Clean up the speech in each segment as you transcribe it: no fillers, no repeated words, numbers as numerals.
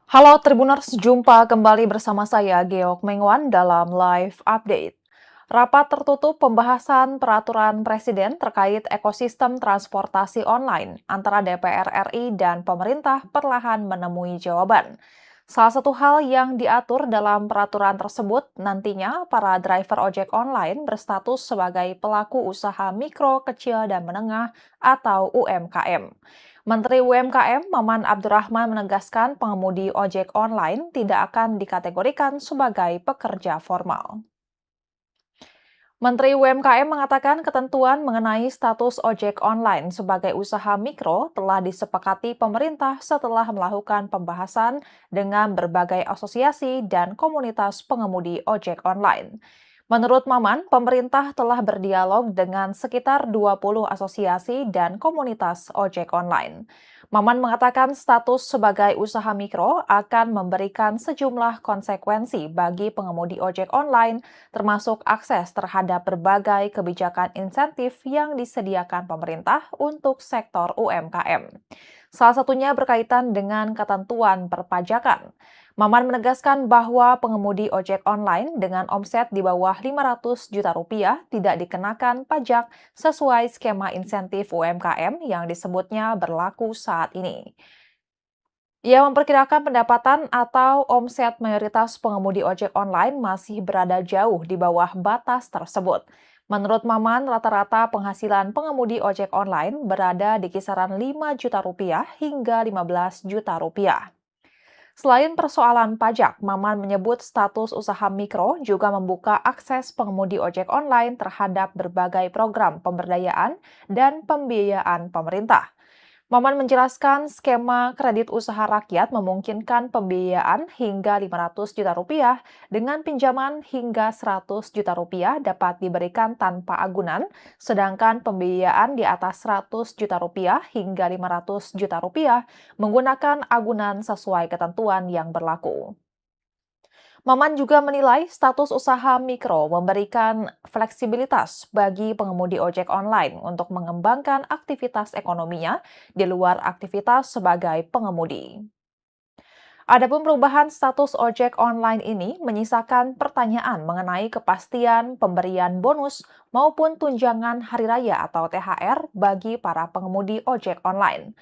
Halo Tribuners, jumpa kembali bersama saya Geok Mengwan dalam live update. Rapat tertutup pembahasan peraturan Presiden terkait ekosistem transportasi online antara DPR RI dan pemerintah perlahan menemui jawaban. Salah satu hal yang diatur dalam peraturan tersebut nantinya para driver ojek online berstatus sebagai pelaku usaha mikro, kecil, dan menengah atau UMKM. Menteri UMKM Maman Abdurrahman menegaskan pengemudi ojek online tidak akan dikategorikan sebagai pekerja formal. Menteri UMKM mengatakan ketentuan mengenai status ojek online sebagai usaha mikro telah disepakati pemerintah setelah melakukan pembahasan dengan berbagai asosiasi dan komunitas pengemudi ojek online. Menurut Maman, pemerintah telah berdialog dengan sekitar 20 asosiasi dan komunitas ojek online. Maman mengatakan status sebagai usaha mikro akan memberikan sejumlah konsekuensi bagi pengemudi ojek online, termasuk akses terhadap berbagai kebijakan insentif yang disediakan pemerintah untuk sektor UMKM. Salah satunya berkaitan dengan ketentuan perpajakan. Maman menegaskan bahwa pengemudi ojek online dengan omset di bawah 500 juta rupiah tidak dikenakan pajak sesuai skema insentif UMKM yang disebutnya berlaku saat ini. Ia memperkirakan pendapatan atau omset mayoritas pengemudi ojek online masih berada jauh di bawah batas tersebut. Menurut Maman, rata-rata penghasilan pengemudi ojek online berada di kisaran 5 juta rupiah hingga 15 juta rupiah. Selain persoalan pajak, Maman menyebut status usaha mikro juga membuka akses pengemudi ojek online terhadap berbagai program pemberdayaan dan pembiayaan pemerintah. Maman menjelaskan skema kredit usaha rakyat memungkinkan pembiayaan hingga 500 juta rupiah dengan pinjaman hingga 100 juta rupiah dapat diberikan tanpa agunan, sedangkan pembiayaan di atas 100 juta rupiah hingga 500 juta rupiah menggunakan agunan sesuai ketentuan yang berlaku. Maman juga menilai status usaha mikro memberikan fleksibilitas bagi pengemudi ojek online untuk mengembangkan aktivitas ekonominya di luar aktivitas sebagai pengemudi. Adapun perubahan status ojek online ini menyisakan pertanyaan mengenai kepastian pemberian bonus maupun tunjangan hari raya atau THR bagi para pengemudi ojek online.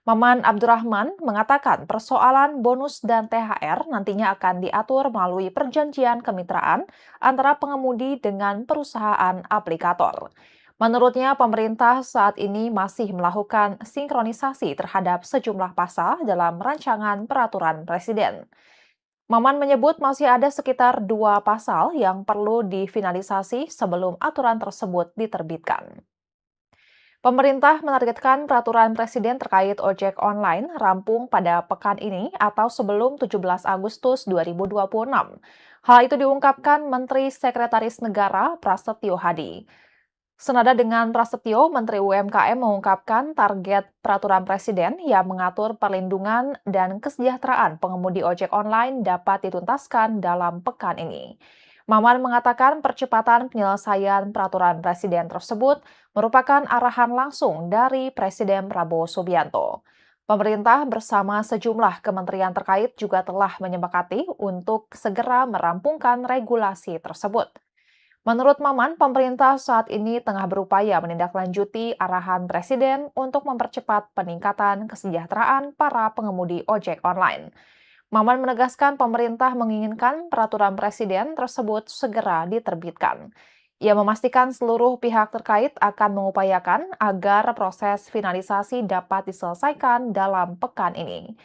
Maman Abdurrahman mengatakan persoalan bonus dan THR nantinya akan diatur melalui perjanjian kemitraan antara pengemudi dengan perusahaan aplikator. Menurutnya, pemerintah saat ini masih melakukan sinkronisasi terhadap sejumlah pasal dalam rancangan peraturan presiden. Maman menyebut masih ada sekitar 2 pasal yang perlu difinalisasi sebelum aturan tersebut diterbitkan. Pemerintah menargetkan peraturan presiden terkait ojek online rampung pada pekan ini atau sebelum 17 Agustus 2026. Hal itu diungkapkan Menteri Sekretaris Negara Prasetyo Hadi. Senada dengan Prasetyo, Menteri UMKM mengungkapkan target peraturan presiden yang mengatur perlindungan dan kesejahteraan pengemudi ojek online dapat dituntaskan dalam pekan ini. Maman mengatakan percepatan penyelesaian peraturan presiden tersebut merupakan arahan langsung dari Presiden Prabowo Subianto. Pemerintah bersama sejumlah kementerian terkait juga telah menyepakati untuk segera merampungkan regulasi tersebut. Menurut Maman, pemerintah saat ini tengah berupaya menindaklanjuti arahan Presiden untuk mempercepat peningkatan kesejahteraan para pengemudi ojek online. Maman menegaskan pemerintah menginginkan peraturan Presiden tersebut segera diterbitkan. Ia memastikan seluruh pihak terkait akan mengupayakan agar proses finalisasi dapat diselesaikan dalam pekan ini.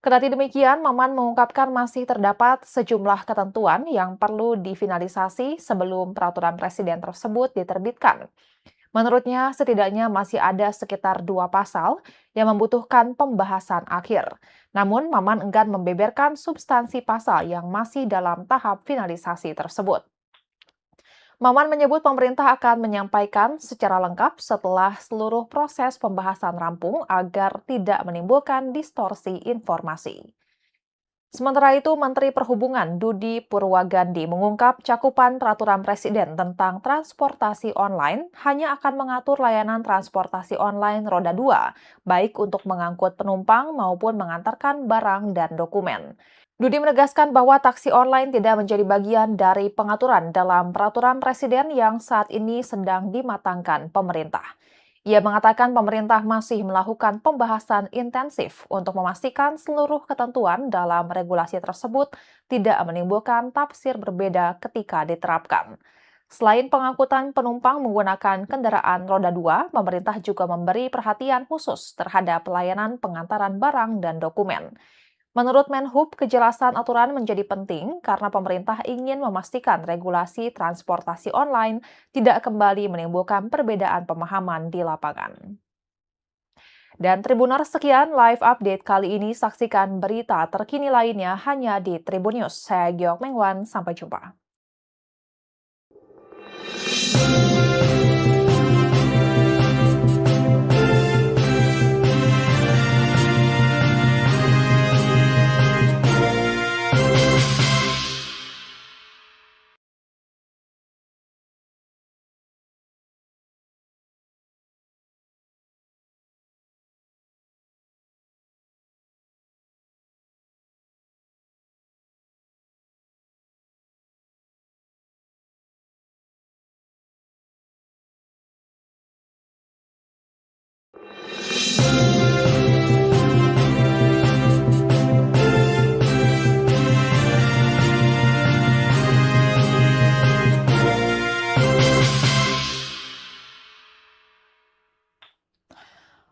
Kendati demikian, Maman mengungkapkan masih terdapat sejumlah ketentuan yang perlu difinalisasi sebelum peraturan presiden tersebut diterbitkan. Menurutnya, setidaknya masih ada sekitar 2 pasal yang membutuhkan pembahasan akhir. Namun, Maman enggan membeberkan substansi pasal yang masih dalam tahap finalisasi tersebut. Maman menyebut pemerintah akan menyampaikan secara lengkap setelah seluruh proses pembahasan rampung agar tidak menimbulkan distorsi informasi. Sementara itu, Menteri Perhubungan Budi Purwagandi mengungkap cakupan peraturan Presiden tentang transportasi online hanya akan mengatur layanan transportasi online roda 2, baik untuk mengangkut penumpang maupun mengantarkan barang dan dokumen. Budi menegaskan bahwa taksi online tidak menjadi bagian dari pengaturan dalam peraturan Presiden yang saat ini sedang dimatangkan pemerintah. Ia mengatakan pemerintah masih melakukan pembahasan intensif untuk memastikan seluruh ketentuan dalam regulasi tersebut tidak menimbulkan tafsir berbeda ketika diterapkan. Selain pengangkutan penumpang menggunakan kendaraan roda 2, pemerintah juga memberi perhatian khusus terhadap pelayanan pengantaran barang dan dokumen. Menurut Menhub, kejelasan aturan menjadi penting karena pemerintah ingin memastikan regulasi transportasi online tidak kembali menimbulkan perbedaan pemahaman di lapangan. Dan Tribuners, sekian live update kali ini. Saksikan berita terkini lainnya hanya di Tribun News. Saya Giok Mengwan, sampai jumpa.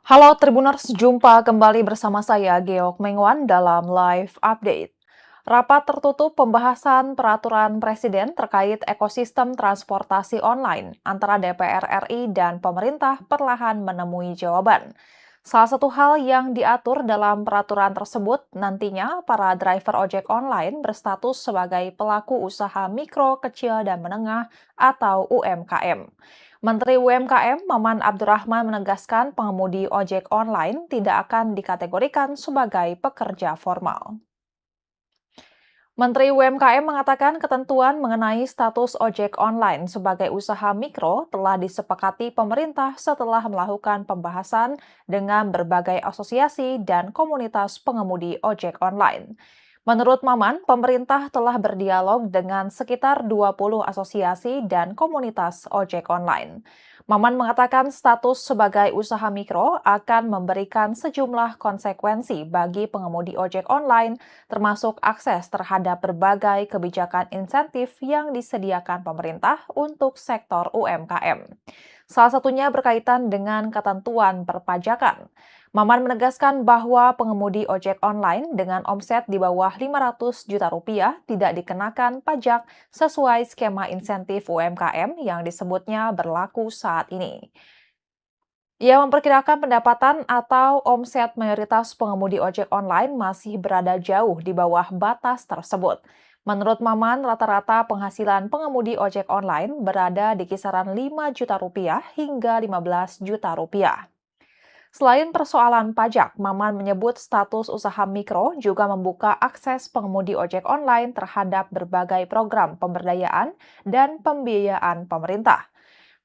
Halo Tribuners, jumpa kembali bersama saya Geok Mengwan dalam live update. Rapat tertutup pembahasan peraturan Presiden terkait ekosistem transportasi online antara DPR RI dan pemerintah perlahan menemui jawaban. Salah satu hal yang diatur dalam peraturan tersebut nantinya para driver ojek online berstatus sebagai pelaku usaha mikro, kecil, dan menengah atau UMKM. Menteri UMKM Maman Abdurrahman menegaskan pengemudi ojek online tidak akan dikategorikan sebagai pekerja formal. Menteri UMKM mengatakan ketentuan mengenai status ojek online sebagai usaha mikro telah disepakati pemerintah setelah melakukan pembahasan dengan berbagai asosiasi dan komunitas pengemudi ojek online. Menurut Maman, pemerintah telah berdialog dengan sekitar 20 asosiasi dan komunitas ojek online. Maman mengatakan status sebagai usaha mikro akan memberikan sejumlah konsekuensi bagi pengemudi ojek online, termasuk akses terhadap berbagai kebijakan insentif yang disediakan pemerintah untuk sektor UMKM. Salah satunya berkaitan dengan ketentuan perpajakan. Maman menegaskan bahwa pengemudi ojek online dengan omset di bawah 500 juta rupiah tidak dikenakan pajak sesuai skema insentif UMKM yang disebutnya berlaku saat ini. Ia memperkirakan pendapatan atau omset mayoritas pengemudi ojek online masih berada jauh di bawah batas tersebut. Menurut Maman, rata-rata penghasilan pengemudi ojek online berada di kisaran 5 juta rupiah hingga 15 juta rupiah. Selain persoalan pajak, Maman menyebut status usaha mikro juga membuka akses pengemudi ojek online terhadap berbagai program pemberdayaan dan pembiayaan pemerintah.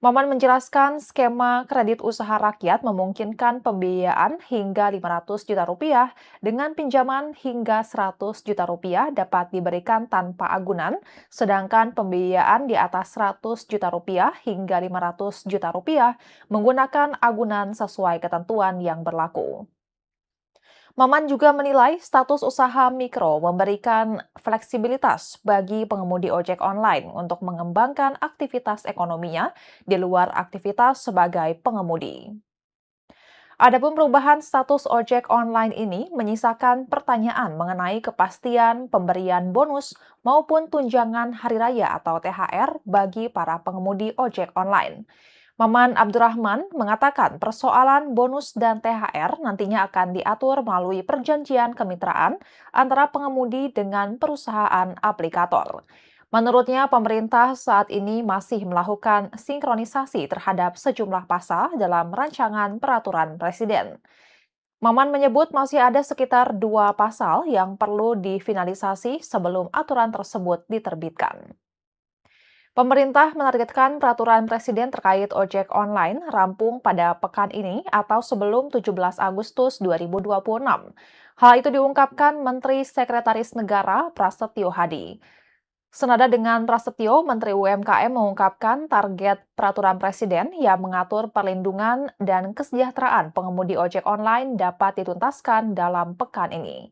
Maman menjelaskan skema kredit usaha rakyat memungkinkan pembiayaan hingga 500 juta rupiah dengan pinjaman hingga 100 juta rupiah dapat diberikan tanpa agunan, sedangkan pembiayaan di atas 100 juta rupiah hingga 500 juta rupiah menggunakan agunan sesuai ketentuan yang berlaku. Maman juga menilai status usaha mikro memberikan fleksibilitas bagi pengemudi ojek online untuk mengembangkan aktivitas ekonominya di luar aktivitas sebagai pengemudi. Adapun perubahan status ojek online ini menyisakan pertanyaan mengenai kepastian pemberian bonus maupun tunjangan hari raya atau THR bagi para pengemudi ojek online. Maman Abdurrahman mengatakan persoalan bonus dan THR nantinya akan diatur melalui perjanjian kemitraan antara pengemudi dengan perusahaan aplikator. Menurutnya, pemerintah saat ini masih melakukan sinkronisasi terhadap sejumlah pasal dalam rancangan peraturan Presiden. Maman menyebut masih ada sekitar 2 pasal yang perlu difinalisasi sebelum aturan tersebut diterbitkan. Pemerintah menargetkan peraturan presiden terkait ojek online rampung pada pekan ini atau sebelum 17 Agustus 2026. Hal itu diungkapkan Menteri Sekretaris Negara Prasetyo Hadi. Senada dengan Prasetyo, Menteri UMKM mengungkapkan target peraturan presiden yang mengatur perlindungan dan kesejahteraan pengemudi ojek online dapat dituntaskan dalam pekan ini.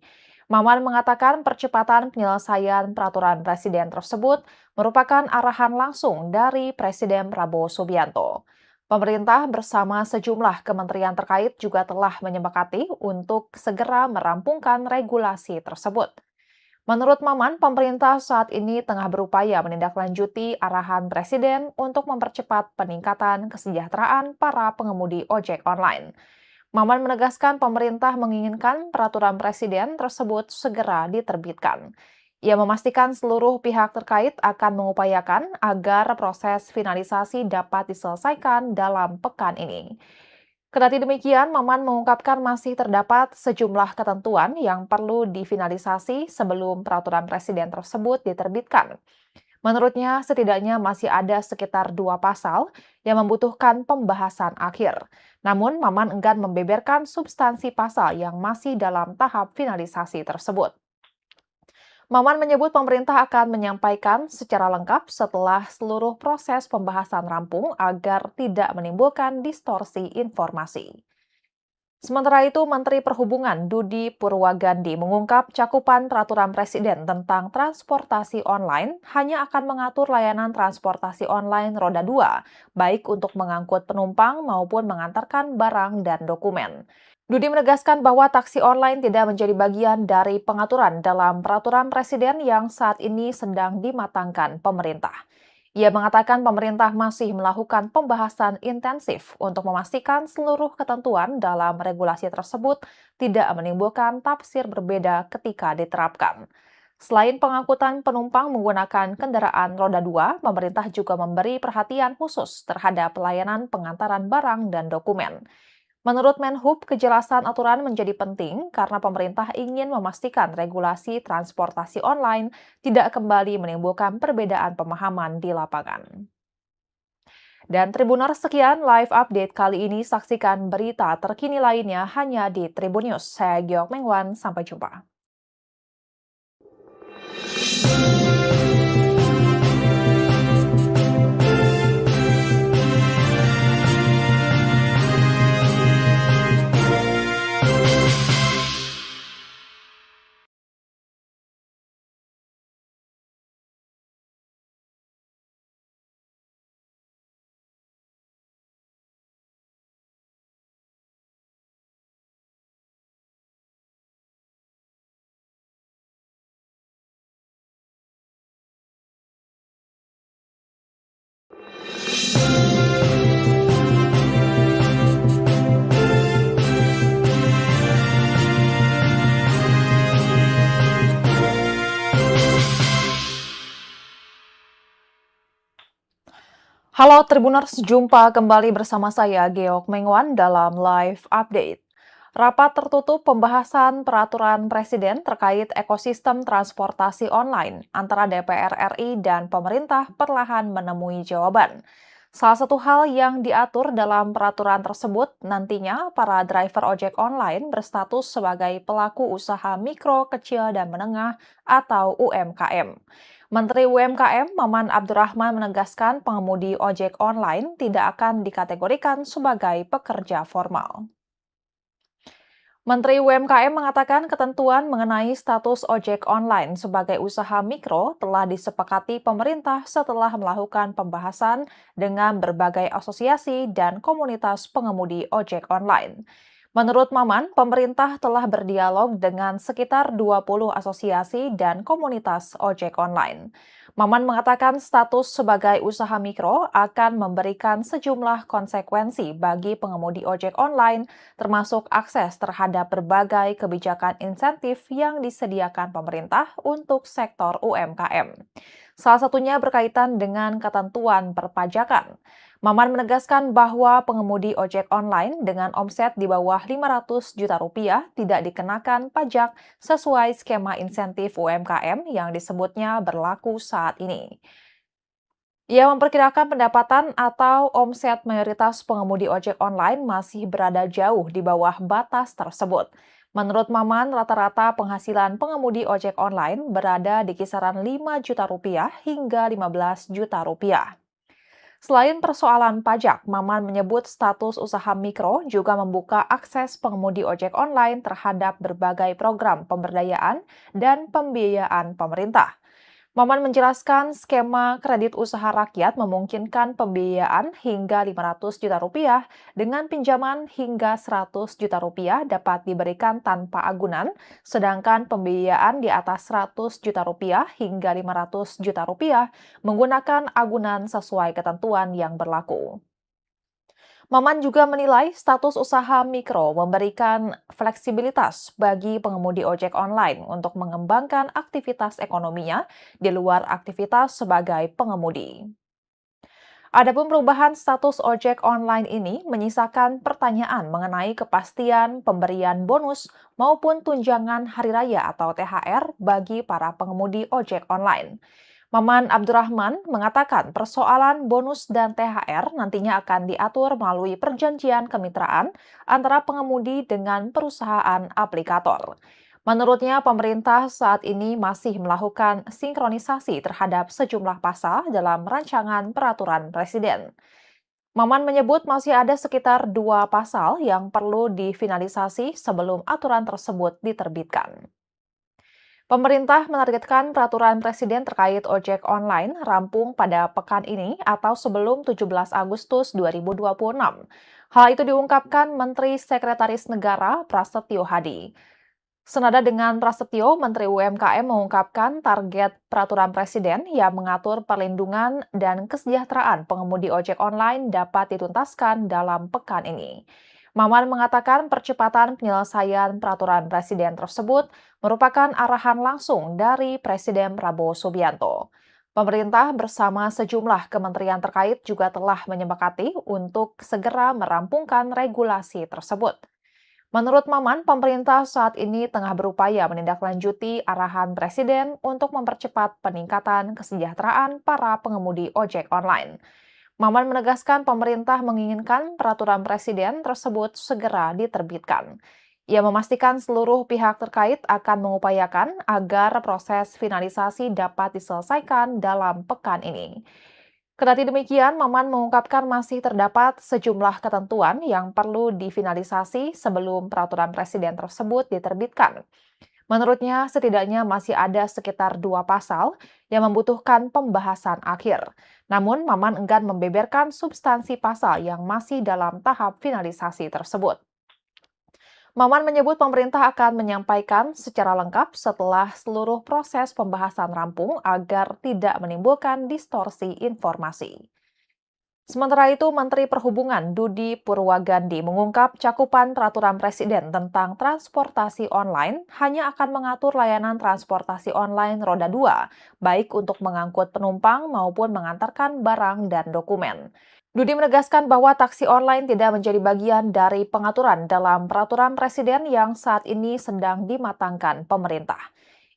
Maman mengatakan percepatan penyelesaian peraturan presiden tersebut merupakan arahan langsung dari Presiden Prabowo Subianto. Pemerintah bersama sejumlah kementerian terkait juga telah menyepakati untuk segera merampungkan regulasi tersebut. Menurut Maman, pemerintah saat ini tengah berupaya menindaklanjuti arahan Presiden untuk mempercepat peningkatan kesejahteraan para pengemudi ojek online. Maman menegaskan pemerintah menginginkan peraturan Presiden tersebut segera diterbitkan. Ia memastikan seluruh pihak terkait akan mengupayakan agar proses finalisasi dapat diselesaikan dalam pekan ini. Kendati demikian, Maman mengungkapkan masih terdapat sejumlah ketentuan yang perlu difinalisasi sebelum peraturan presiden tersebut diterbitkan. Menurutnya, setidaknya masih ada sekitar 2 pasal yang membutuhkan pembahasan akhir. Namun, Maman enggan membeberkan substansi pasal yang masih dalam tahap finalisasi tersebut. Maman menyebut pemerintah akan menyampaikan secara lengkap setelah seluruh proses pembahasan rampung agar tidak menimbulkan distorsi informasi. Sementara itu, Menteri Perhubungan Budi Purwagandi mengungkap cakupan peraturan presiden tentang transportasi online hanya akan mengatur layanan transportasi online roda 2, baik untuk mengangkut penumpang maupun mengantarkan barang dan dokumen. Budi menegaskan bahwa taksi online tidak menjadi bagian dari pengaturan dalam peraturan presiden yang saat ini sedang dimatangkan pemerintah. Ia mengatakan pemerintah masih melakukan pembahasan intensif untuk memastikan seluruh ketentuan dalam regulasi tersebut tidak menimbulkan tafsir berbeda ketika diterapkan. Selain pengangkutan penumpang menggunakan kendaraan roda 2, pemerintah juga memberi perhatian khusus terhadap pelayanan pengantaran barang dan dokumen. Menurut Menhub, kejelasan aturan menjadi penting karena pemerintah ingin memastikan regulasi transportasi online tidak kembali menimbulkan perbedaan pemahaman di lapangan. Dan Tribuners, sekian live update kali ini. Saksikan berita terkini lainnya hanya di Tribun News. Saya Giok Mengwan, sampai jumpa. Halo Tribuners, jumpa kembali bersama saya Geok Mengwan dalam live update. Rapat tertutup pembahasan peraturan presiden terkait ekosistem transportasi online antara DPR RI dan pemerintah perlahan menemui jawaban. Salah satu hal yang diatur dalam peraturan tersebut nantinya para driver ojek online berstatus sebagai pelaku usaha mikro, kecil, dan menengah atau UMKM. Menteri UMKM Maman Abdurrahman menegaskan pengemudi ojek online tidak akan dikategorikan sebagai pekerja formal. Menteri UMKM mengatakan ketentuan mengenai status ojek online sebagai usaha mikro telah disepakati pemerintah setelah melakukan pembahasan dengan berbagai asosiasi dan komunitas pengemudi ojek online. Menurut Maman, pemerintah telah berdialog dengan sekitar 20 asosiasi dan komunitas ojek online. Maman mengatakan status sebagai usaha mikro akan memberikan sejumlah konsekuensi bagi pengemudi ojek online, termasuk akses terhadap berbagai kebijakan insentif yang disediakan pemerintah untuk sektor UMKM. Salah satunya berkaitan dengan ketentuan perpajakan. Maman menegaskan bahwa pengemudi ojek online dengan omset di bawah 500 juta rupiah tidak dikenakan pajak sesuai skema insentif UMKM yang disebutnya berlaku saat ini. Ia memperkirakan pendapatan atau omset mayoritas pengemudi ojek online masih berada jauh di bawah batas tersebut. Menurut Maman, rata-rata penghasilan pengemudi ojek online berada di kisaran 5 juta rupiah hingga 15 juta rupiah. Selain persoalan pajak, Maman menyebut status usaha mikro juga membuka akses pengemudi ojek online terhadap berbagai program pemberdayaan dan pembiayaan pemerintah. Maman menjelaskan skema kredit usaha rakyat memungkinkan pembiayaan hingga 500 juta rupiah dengan pinjaman hingga 100 juta rupiah dapat diberikan tanpa agunan, sedangkan pembiayaan di atas 100 juta rupiah hingga 500 juta rupiah menggunakan agunan sesuai ketentuan yang berlaku. Maman juga menilai status usaha mikro memberikan fleksibilitas bagi pengemudi ojek online untuk mengembangkan aktivitas ekonominya di luar aktivitas sebagai pengemudi. Adapun perubahan status ojek online ini menyisakan pertanyaan mengenai kepastian pemberian bonus maupun tunjangan hari raya atau THR bagi para pengemudi ojek online. Maman Abdurrahman mengatakan persoalan bonus dan THR nantinya akan diatur melalui perjanjian kemitraan antara pengemudi dengan perusahaan aplikator. Menurutnya, pemerintah saat ini masih melakukan sinkronisasi terhadap sejumlah pasal dalam rancangan peraturan presiden. Maman menyebut masih ada sekitar 2 pasal yang perlu difinalisasi sebelum aturan tersebut diterbitkan. Pemerintah menargetkan peraturan presiden terkait ojek online rampung pada pekan ini atau sebelum 17 Agustus 2026. Hal itu diungkapkan Menteri Sekretaris Negara Prasetyo Hadi. Senada dengan Prasetyo, Menteri UMKM mengungkapkan target peraturan presiden yang mengatur perlindungan dan kesejahteraan pengemudi ojek online dapat dituntaskan dalam pekan ini. Maman mengatakan percepatan penyelesaian peraturan presiden tersebut merupakan arahan langsung dari Presiden Prabowo Subianto. Pemerintah bersama sejumlah kementerian terkait juga telah menyepakati untuk segera merampungkan regulasi tersebut. Menurut Maman, pemerintah saat ini tengah berupaya menindaklanjuti arahan Presiden untuk mempercepat peningkatan kesejahteraan para pengemudi ojek online. Maman menegaskan pemerintah menginginkan peraturan Presiden tersebut segera diterbitkan. Ia memastikan seluruh pihak terkait akan mengupayakan agar proses finalisasi dapat diselesaikan dalam pekan ini. Kendati demikian, Maman mengungkapkan masih terdapat sejumlah ketentuan yang perlu difinalisasi sebelum peraturan presiden tersebut diterbitkan. Menurutnya, setidaknya masih ada sekitar 2 pasal yang membutuhkan pembahasan akhir. Namun, Maman enggan membeberkan substansi pasal yang masih dalam tahap finalisasi tersebut. Maman menyebut pemerintah akan menyampaikan secara lengkap setelah seluruh proses pembahasan rampung agar tidak menimbulkan distorsi informasi. Sementara itu, Menteri Perhubungan Budi Purwagandi mengungkap cakupan peraturan presiden tentang transportasi online hanya akan mengatur layanan transportasi online roda 2, baik untuk mengangkut penumpang maupun mengantarkan barang dan dokumen. Budi menegaskan bahwa taksi online tidak menjadi bagian dari pengaturan dalam peraturan presiden yang saat ini sedang dimatangkan pemerintah.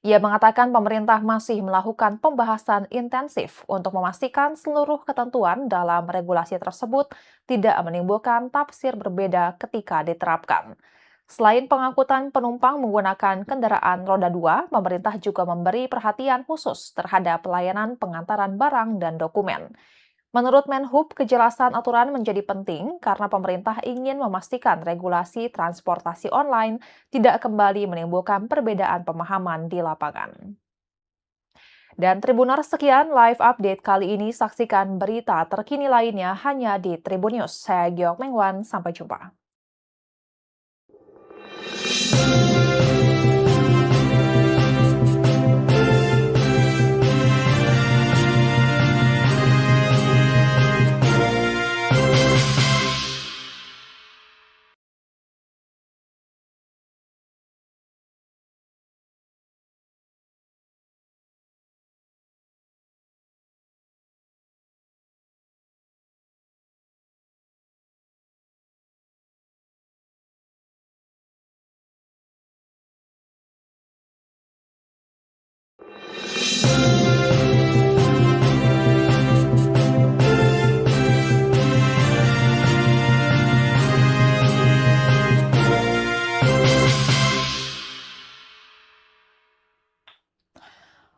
Ia mengatakan pemerintah masih melakukan pembahasan intensif untuk memastikan seluruh ketentuan dalam regulasi tersebut tidak menimbulkan tafsir berbeda ketika diterapkan. Selain pengangkutan penumpang menggunakan kendaraan roda 2, pemerintah juga memberi perhatian khusus terhadap pelayanan pengantaran barang dan dokumen. Menurut Menhub, kejelasan aturan menjadi penting karena pemerintah ingin memastikan regulasi transportasi online tidak kembali menimbulkan perbedaan pemahaman di lapangan. Dan Tribuners, sekian live update kali ini. Saksikan berita terkini lainnya hanya di Tribun News. Saya Giok Mengwan, sampai jumpa.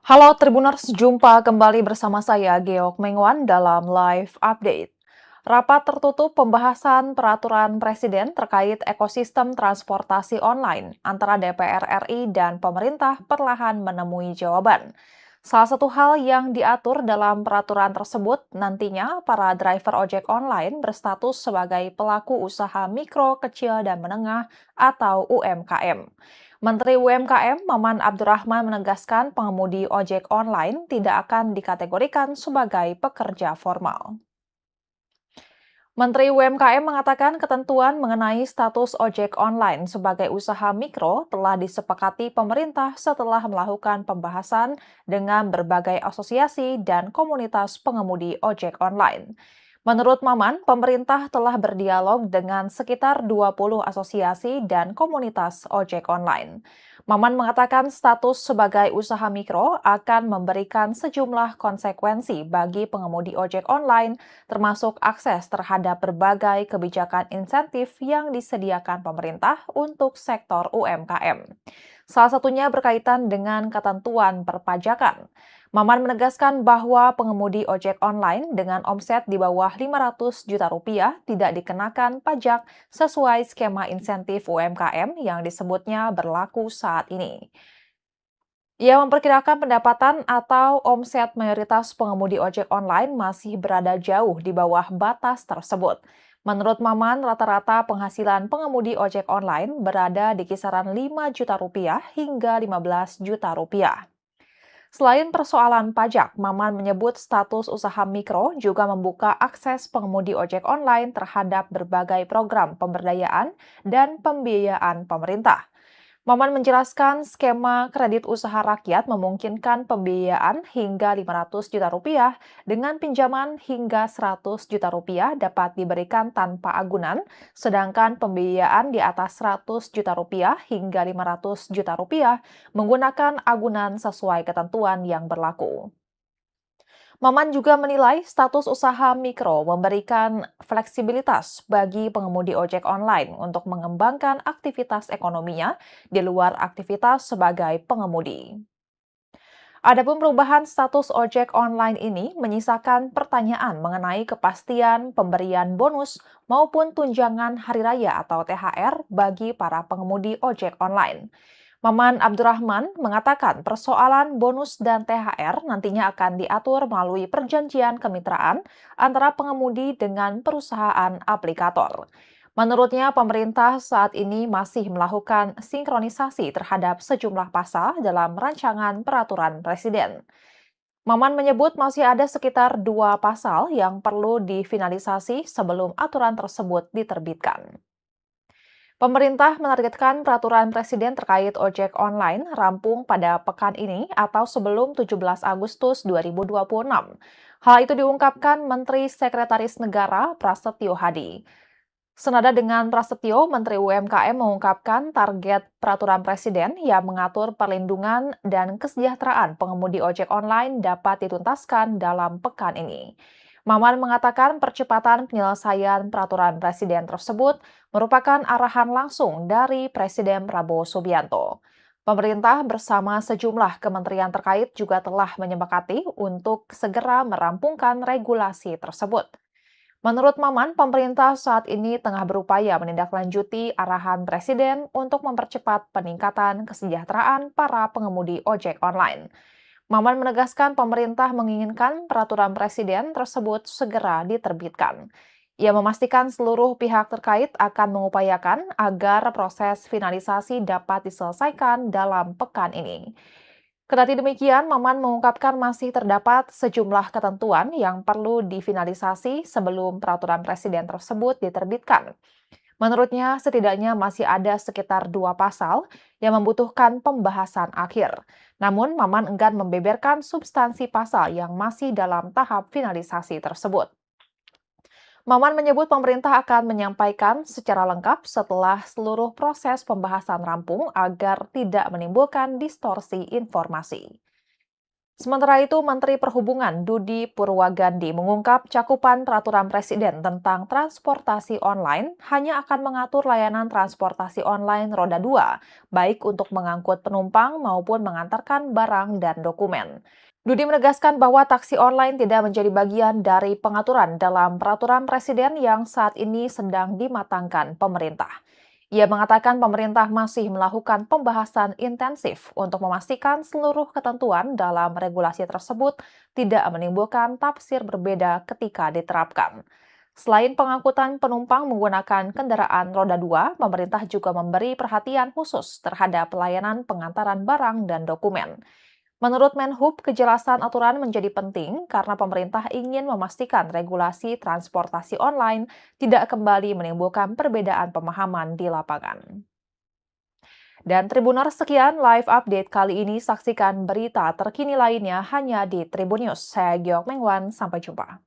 Halo Tribuners, jumpa kembali bersama saya Geok Mengwan dalam live update. Rapat tertutup pembahasan peraturan Presiden terkait ekosistem transportasi online antara DPR RI dan pemerintah perlahan menemui jawaban. Salah satu hal yang diatur dalam peraturan tersebut nantinya para driver ojek online berstatus sebagai pelaku usaha mikro, kecil, dan menengah atau UMKM. Menteri UMKM Maman Abdurrahman menegaskan pengemudi ojek online tidak akan dikategorikan sebagai pekerja formal. Menteri UMKM mengatakan ketentuan mengenai status ojek online sebagai usaha mikro telah disepakati pemerintah setelah melakukan pembahasan dengan berbagai asosiasi dan komunitas pengemudi ojek online. Menurut Maman, pemerintah telah berdialog dengan sekitar 20 asosiasi dan komunitas ojek online. Maman mengatakan status sebagai usaha mikro akan memberikan sejumlah konsekuensi bagi pengemudi ojek online, termasuk akses terhadap berbagai kebijakan insentif yang disediakan pemerintah untuk sektor UMKM. Salah satunya berkaitan dengan ketentuan perpajakan. Maman menegaskan bahwa pengemudi ojek online dengan omset di bawah 500 juta rupiah tidak dikenakan pajak sesuai skema insentif UMKM yang disebutnya berlaku saat ini. Ia memperkirakan pendapatan atau omset mayoritas pengemudi ojek online masih berada jauh di bawah batas tersebut. Menurut Maman, rata-rata penghasilan pengemudi ojek online berada di kisaran 5 juta rupiah hingga 15 juta rupiah. Selain persoalan pajak, Maman menyebut status usaha mikro juga membuka akses pengemudi ojek online terhadap berbagai program pemberdayaan dan pembiayaan pemerintah. Maman menjelaskan skema kredit usaha rakyat memungkinkan pembiayaan hingga 500 juta rupiah dengan pinjaman hingga 100 juta rupiah dapat diberikan tanpa agunan, sedangkan pembiayaan di atas 100 juta rupiah hingga 500 juta rupiah menggunakan agunan sesuai ketentuan yang berlaku. Maman juga menilai status usaha mikro memberikan fleksibilitas bagi pengemudi ojek online untuk mengembangkan aktivitas ekonominya di luar aktivitas sebagai pengemudi. Adapun perubahan status ojek online ini menyisakan pertanyaan mengenai kepastian pemberian bonus maupun tunjangan hari raya atau THR bagi para pengemudi ojek online. Maman Abdurrahman mengatakan persoalan bonus dan THR nantinya akan diatur melalui perjanjian kemitraan antara pengemudi dengan perusahaan aplikator. Menurutnya, pemerintah saat ini masih melakukan sinkronisasi terhadap sejumlah pasal dalam rancangan peraturan presiden. Maman menyebut masih ada sekitar 2 pasal yang perlu difinalisasi sebelum aturan tersebut diterbitkan. Pemerintah menargetkan peraturan presiden terkait ojek online rampung pada pekan ini atau sebelum 17 Agustus 2026. Hal itu diungkapkan Menteri Sekretaris Negara Prasetyo Hadi. Senada dengan Prasetyo, Menteri UMKM mengungkapkan target peraturan presiden yang mengatur perlindungan dan kesejahteraan pengemudi ojek online dapat dituntaskan dalam pekan ini. Maman mengatakan percepatan penyelesaian peraturan presiden tersebut merupakan arahan langsung dari Presiden Prabowo Subianto. Pemerintah bersama sejumlah kementerian terkait juga telah menyepakati untuk segera merampungkan regulasi tersebut. Menurut Maman, pemerintah saat ini tengah berupaya menindaklanjuti arahan Presiden untuk mempercepat peningkatan kesejahteraan para pengemudi ojek online. Maman menegaskan pemerintah menginginkan peraturan Presiden tersebut segera diterbitkan. Ia memastikan seluruh pihak terkait akan mengupayakan agar proses finalisasi dapat diselesaikan dalam pekan ini. Kendati demikian, Maman mengungkapkan masih terdapat sejumlah ketentuan yang perlu difinalisasi sebelum peraturan presiden tersebut diterbitkan. Menurutnya, setidaknya masih ada sekitar 2 pasal yang membutuhkan pembahasan akhir. Namun, Maman enggan membeberkan substansi pasal yang masih dalam tahap finalisasi tersebut. Maman menyebut pemerintah akan menyampaikan secara lengkap setelah seluruh proses pembahasan rampung agar tidak menimbulkan distorsi informasi. Sementara itu, Menteri Perhubungan Budi Purwagandi mengungkap cakupan peraturan Presiden tentang transportasi online hanya akan mengatur layanan transportasi online roda 2, baik untuk mengangkut penumpang maupun mengantarkan barang dan dokumen. Budi menegaskan bahwa taksi online tidak menjadi bagian dari pengaturan dalam peraturan Presiden yang saat ini sedang dimatangkan pemerintah. Ia mengatakan pemerintah masih melakukan pembahasan intensif untuk memastikan seluruh ketentuan dalam regulasi tersebut tidak menimbulkan tafsir berbeda ketika diterapkan. Selain pengangkutan penumpang menggunakan kendaraan roda 2, pemerintah juga memberi perhatian khusus terhadap pelayanan pengantaran barang dan dokumen. Menurut Menhub, kejelasan aturan menjadi penting karena pemerintah ingin memastikan regulasi transportasi online tidak kembali menimbulkan perbedaan pemahaman di lapangan. Dan Tribuners, sekian live update kali ini. Saksikan berita terkini lainnya hanya di Tribun News. Saya Giok Mengwan, sampai jumpa.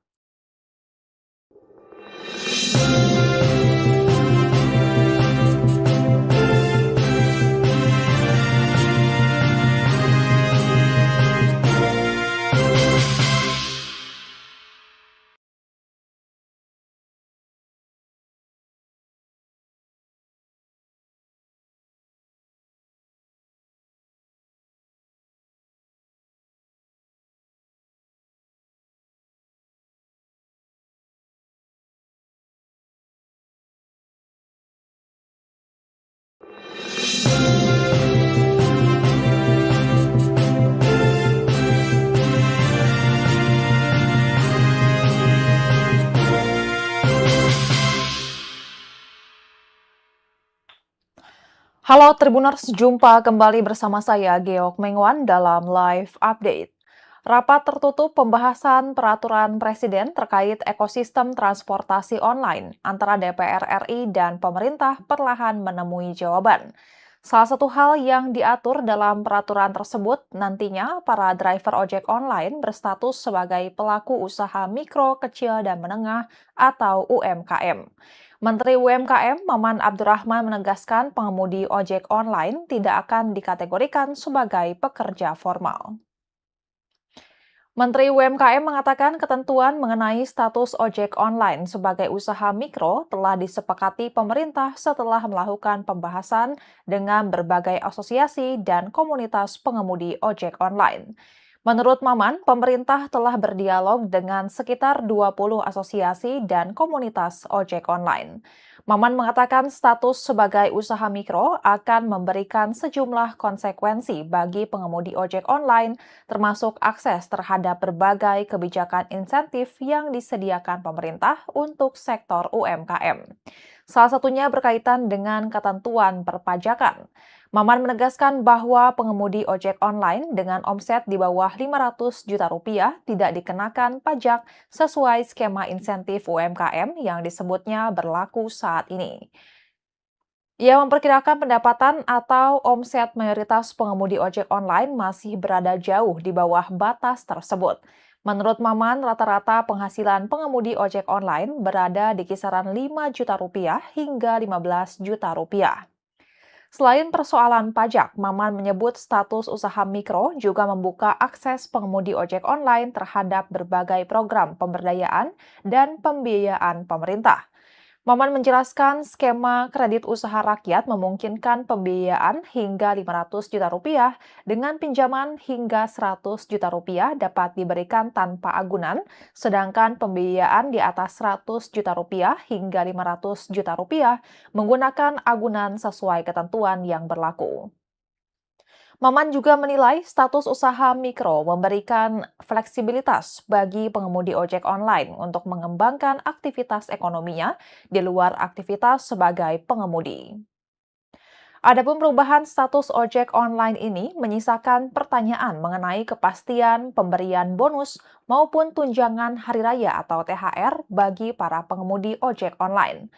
Halo Tribuners, jumpa kembali bersama saya Geok Mengwan dalam live update. Rapat tertutup pembahasan peraturan Presiden terkait ekosistem transportasi online antara DPR RI dan pemerintah perlahan menemui jawaban. Salah satu hal yang diatur dalam peraturan tersebut nantinya para driver ojek online berstatus sebagai pelaku usaha mikro, kecil, dan menengah atau UMKM. Menteri UMKM Maman Abdurrahman menegaskan pengemudi ojek online tidak akan dikategorikan sebagai pekerja formal. Menteri UMKM mengatakan ketentuan mengenai status ojek online sebagai usaha mikro telah disepakati pemerintah setelah melakukan pembahasan dengan berbagai asosiasi dan komunitas pengemudi ojek online. Menurut Maman, pemerintah telah berdialog dengan sekitar 20 asosiasi dan komunitas ojek online. Maman mengatakan status sebagai usaha mikro akan memberikan sejumlah konsekuensi bagi pengemudi ojek online, termasuk akses terhadap berbagai kebijakan insentif yang disediakan pemerintah untuk sektor UMKM. Salah satunya berkaitan dengan ketentuan perpajakan. Maman menegaskan bahwa pengemudi ojek online dengan omset di bawah 500 juta rupiah tidak dikenakan pajak sesuai skema insentif UMKM yang disebutnya berlaku saat ini. Ia memperkirakan pendapatan atau omset mayoritas pengemudi ojek online masih berada jauh di bawah batas tersebut. Menurut Maman, rata-rata penghasilan pengemudi ojek online berada di kisaran 5 juta rupiah hingga 15 juta rupiah. Selain persoalan pajak, Maman menyebut status usaha mikro juga membuka akses pengemudi ojek online terhadap berbagai program pemberdayaan dan pembiayaan pemerintah. Maman menjelaskan skema kredit usaha rakyat memungkinkan pembiayaan hingga 500 juta rupiah dengan pinjaman hingga 100 juta rupiah dapat diberikan tanpa agunan, sedangkan pembiayaan di atas 100 juta rupiah hingga 500 juta rupiah menggunakan agunan sesuai ketentuan yang berlaku. Maman juga menilai status usaha mikro memberikan fleksibilitas bagi pengemudi ojek online untuk mengembangkan aktivitas ekonominya di luar aktivitas sebagai pengemudi. Adapun perubahan status ojek online ini menyisakan pertanyaan mengenai kepastian pemberian bonus maupun tunjangan hari raya atau THR bagi para pengemudi ojek online.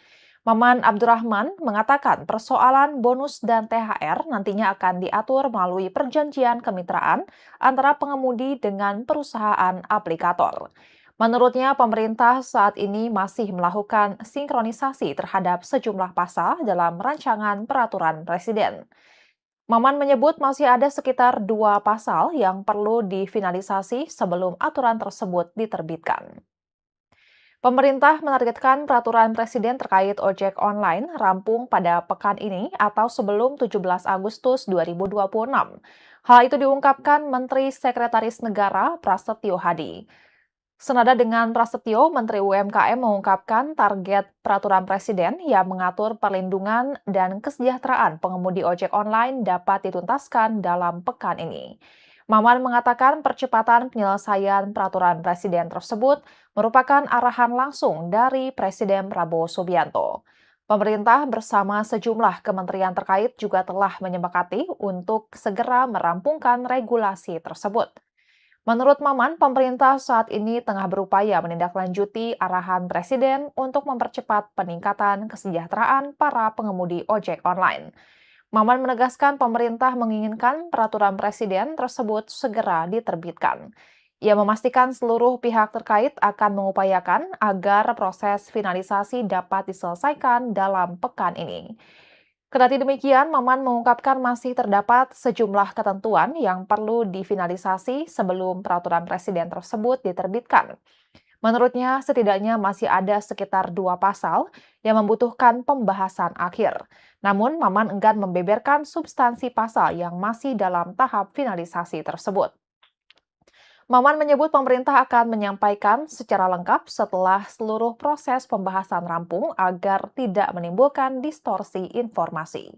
Maman Abdurrahman mengatakan persoalan bonus dan THR nantinya akan diatur melalui perjanjian kemitraan antara pengemudi dengan perusahaan aplikator. Menurutnya, pemerintah saat ini masih melakukan sinkronisasi terhadap sejumlah pasal dalam rancangan peraturan Presiden. Maman menyebut masih ada sekitar 2 pasal yang perlu difinalisasi sebelum aturan tersebut diterbitkan. Pemerintah menargetkan peraturan presiden terkait ojek online rampung pada pekan ini atau sebelum 17 Agustus 2026. Hal itu diungkapkan Menteri Sekretaris Negara Prasetyo Hadi. Senada dengan Prasetyo, Menteri UMKM mengungkapkan target peraturan presiden yang mengatur perlindungan dan kesejahteraan pengemudi ojek online dapat dituntaskan dalam pekan ini. Maman mengatakan percepatan penyelesaian peraturan presiden tersebut merupakan arahan langsung dari Presiden Prabowo Subianto. Pemerintah bersama sejumlah kementerian terkait juga telah menyepakati untuk segera merampungkan regulasi tersebut. Menurut Maman, pemerintah saat ini tengah berupaya menindaklanjuti arahan Presiden untuk mempercepat peningkatan kesejahteraan para pengemudi ojek online. Maman menegaskan pemerintah menginginkan peraturan Presiden tersebut segera diterbitkan. Ia memastikan seluruh pihak terkait akan mengupayakan agar proses finalisasi dapat diselesaikan dalam pekan ini. Kendati demikian, Maman mengungkapkan masih terdapat sejumlah ketentuan yang perlu difinalisasi sebelum peraturan presiden tersebut diterbitkan. Menurutnya, setidaknya masih ada sekitar 2 pasal yang membutuhkan pembahasan akhir. Namun, Maman enggan membeberkan substansi pasal yang masih dalam tahap finalisasi tersebut. Maman menyebut pemerintah akan menyampaikan secara lengkap setelah seluruh proses pembahasan rampung agar tidak menimbulkan distorsi informasi.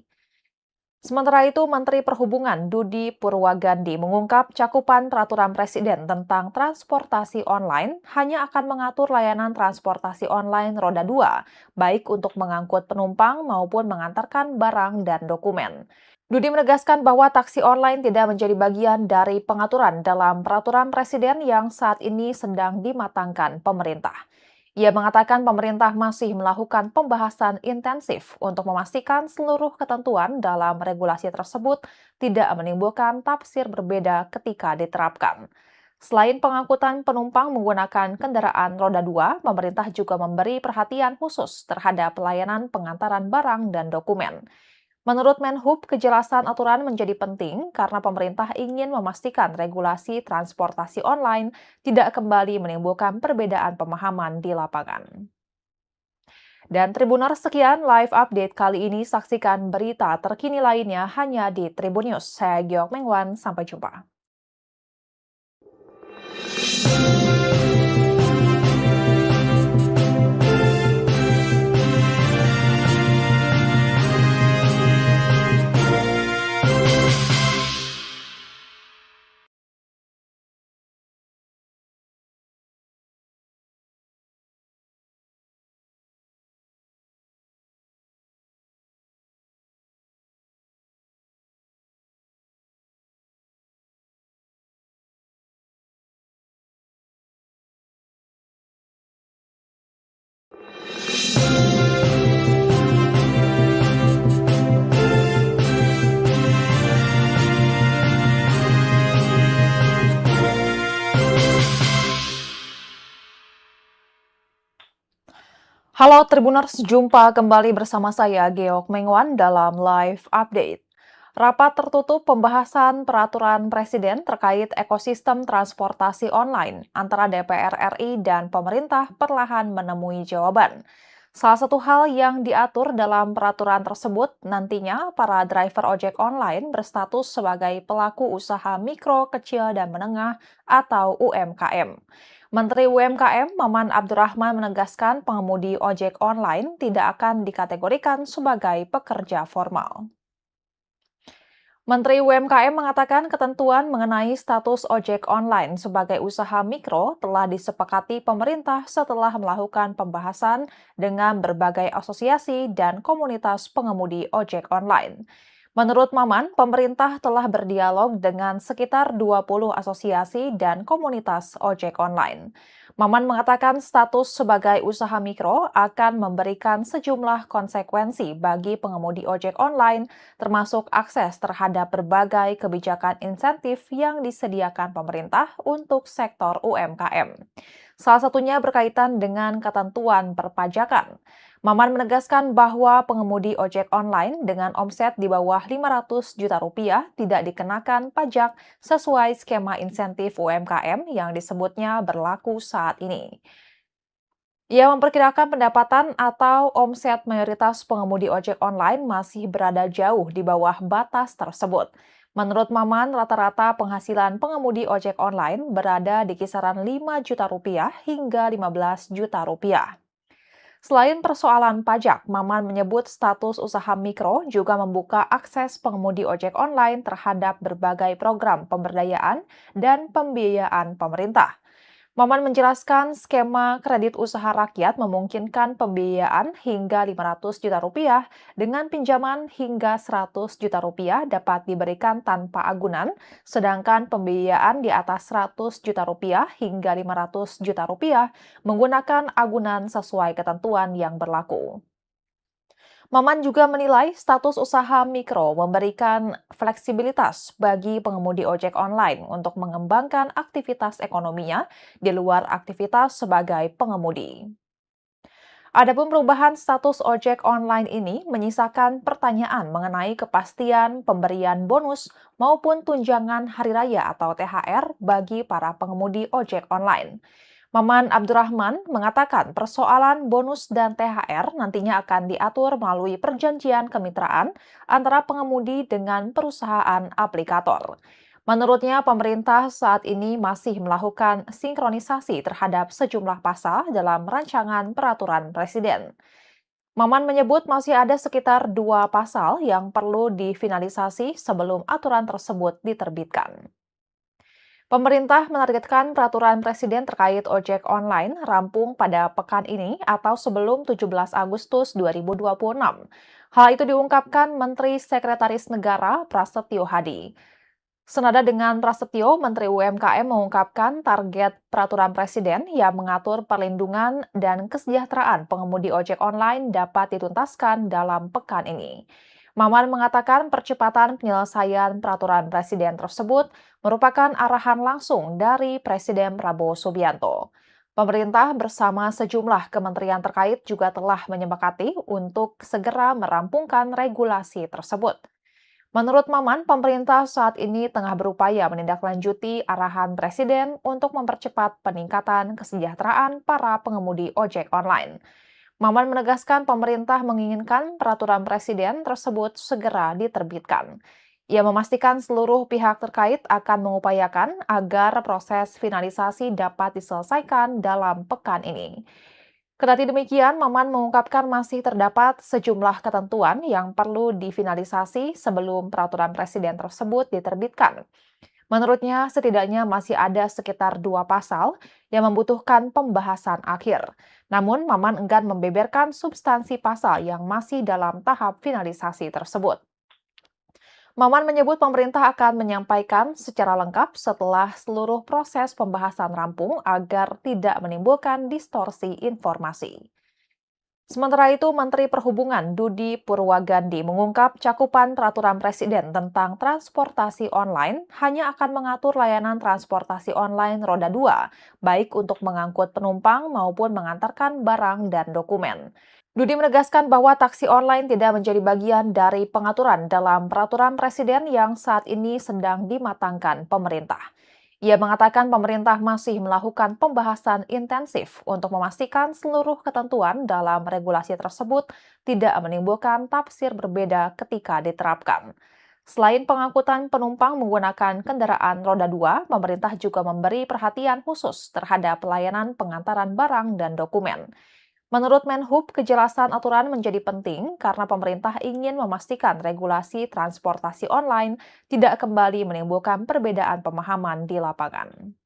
Sementara itu, Menteri Perhubungan Budi Purwagandi mengungkap cakupan peraturan presiden tentang transportasi online hanya akan mengatur layanan transportasi online roda 2, baik untuk mengangkut penumpang maupun mengantarkan barang dan dokumen. Budi menegaskan bahwa taksi online tidak menjadi bagian dari pengaturan dalam peraturan presiden yang saat ini sedang dimatangkan pemerintah. Ia mengatakan pemerintah masih melakukan pembahasan intensif untuk memastikan seluruh ketentuan dalam regulasi tersebut tidak menimbulkan tafsir berbeda ketika diterapkan. Selain pengangkutan penumpang menggunakan kendaraan roda 2, pemerintah juga memberi perhatian khusus terhadap pelayanan pengantaran barang dan dokumen. Menurut Menhub, kejelasan aturan menjadi penting karena pemerintah ingin memastikan regulasi transportasi online tidak kembali menimbulkan perbedaan pemahaman di lapangan. Dan Tribuners, sekian live update kali ini. Saksikan berita terkini lainnya hanya di Tribun News. Saya Giok Mengwan, sampai jumpa. Halo Tribuners, jumpa kembali bersama saya Geok Mengwan dalam live update. Rapat tertutup pembahasan peraturan presiden terkait ekosistem transportasi online antara DPR RI dan pemerintah perlahan menemui jawaban. Salah satu hal yang diatur dalam peraturan tersebut nantinya para driver ojek online berstatus sebagai pelaku usaha mikro, kecil, dan menengah atau UMKM. Menteri UMKM Maman Abdurrahman menegaskan pengemudi ojek online tidak akan dikategorikan sebagai pekerja formal. Menteri UMKM mengatakan ketentuan mengenai status ojek online sebagai usaha mikro telah disepakati pemerintah setelah melakukan pembahasan dengan berbagai asosiasi dan komunitas pengemudi ojek online. Menurut Maman, pemerintah telah berdialog dengan sekitar 20 asosiasi dan komunitas ojek online. Maman mengatakan status sebagai usaha mikro akan memberikan sejumlah konsekuensi bagi pengemudi ojek online, termasuk akses terhadap berbagai kebijakan insentif yang disediakan pemerintah untuk sektor UMKM. Salah satunya berkaitan dengan ketentuan perpajakan. Maman menegaskan bahwa pengemudi ojek online dengan omset di bawah 500 juta rupiah tidak dikenakan pajak sesuai skema insentif UMKM yang disebutnya berlaku saat ini. Ia memperkirakan pendapatan atau omset mayoritas pengemudi ojek online masih berada jauh di bawah batas tersebut. Menurut Maman, rata-rata penghasilan pengemudi ojek online berada di kisaran 5 juta rupiah hingga 15 juta rupiah. Selain persoalan pajak, Maman menyebut status usaha mikro juga membuka akses pengemudi ojek online terhadap berbagai program pemberdayaan dan pembiayaan pemerintah. Maman menjelaskan skema kredit usaha rakyat memungkinkan pembiayaan hingga 500 juta rupiah dengan pinjaman hingga 100 juta rupiah dapat diberikan tanpa agunan, sedangkan pembiayaan di atas 100 juta rupiah hingga 500 juta rupiah menggunakan agunan sesuai ketentuan yang berlaku. Maman juga menilai status usaha mikro memberikan fleksibilitas bagi pengemudi ojek online untuk mengembangkan aktivitas ekonominya di luar aktivitas sebagai pengemudi. Adapun perubahan status ojek online ini menyisakan pertanyaan mengenai kepastian pemberian bonus maupun tunjangan hari raya atau THR bagi para pengemudi ojek online. Maman Abdurrahman mengatakan persoalan bonus dan THR nantinya akan diatur melalui perjanjian kemitraan antara pengemudi dengan perusahaan aplikator. Menurutnya, pemerintah saat ini masih melakukan sinkronisasi terhadap sejumlah pasal dalam rancangan peraturan presiden. Maman menyebut masih ada sekitar 2 pasal yang perlu difinalisasi sebelum aturan tersebut diterbitkan. Pemerintah menargetkan peraturan presiden terkait ojek online rampung pada pekan ini atau sebelum 17 Agustus 2026. Hal itu diungkapkan Menteri Sekretaris Negara Prasetyo Hadi. Senada dengan Prasetyo, Menteri UMKM mengungkapkan target peraturan presiden yang mengatur perlindungan dan kesejahteraan pengemudi ojek online dapat dituntaskan dalam pekan ini. Maman mengatakan percepatan penyelesaian peraturan presiden tersebut merupakan arahan langsung dari Presiden Prabowo Subianto. Pemerintah bersama sejumlah kementerian terkait juga telah menyepakati untuk segera merampungkan regulasi tersebut. Menurut Maman, pemerintah saat ini tengah berupaya menindaklanjuti arahan Presiden untuk mempercepat peningkatan kesejahteraan para pengemudi ojek online. Maman menegaskan pemerintah menginginkan peraturan Presiden tersebut segera diterbitkan. Ia memastikan seluruh pihak terkait akan mengupayakan agar proses finalisasi dapat diselesaikan dalam pekan ini. Kendati demikian, Maman mengungkapkan masih terdapat sejumlah ketentuan yang perlu difinalisasi sebelum peraturan presiden tersebut diterbitkan. Menurutnya, setidaknya masih ada sekitar 2 pasal yang membutuhkan pembahasan akhir. Namun, Maman enggan membeberkan substansi pasal yang masih dalam tahap finalisasi tersebut. Maman menyebut pemerintah akan menyampaikan secara lengkap setelah seluruh proses pembahasan rampung agar tidak menimbulkan distorsi informasi. Sementara itu, Menteri Perhubungan Budi Purwagandi mengungkap cakupan peraturan presiden tentang transportasi online hanya akan mengatur layanan transportasi online roda 2, baik untuk mengangkut penumpang maupun mengantarkan barang dan dokumen. Budi menegaskan bahwa taksi online tidak menjadi bagian dari pengaturan dalam peraturan presiden yang saat ini sedang dimatangkan pemerintah. Ia mengatakan pemerintah masih melakukan pembahasan intensif untuk memastikan seluruh ketentuan dalam regulasi tersebut tidak menimbulkan tafsir berbeda ketika diterapkan. Selain pengangkutan penumpang menggunakan kendaraan roda 2, pemerintah juga memberi perhatian khusus terhadap pelayanan pengantaran barang dan dokumen. Menurut Menhub, kejelasan aturan menjadi penting karena pemerintah ingin memastikan regulasi transportasi online tidak kembali menimbulkan perbedaan pemahaman di lapangan.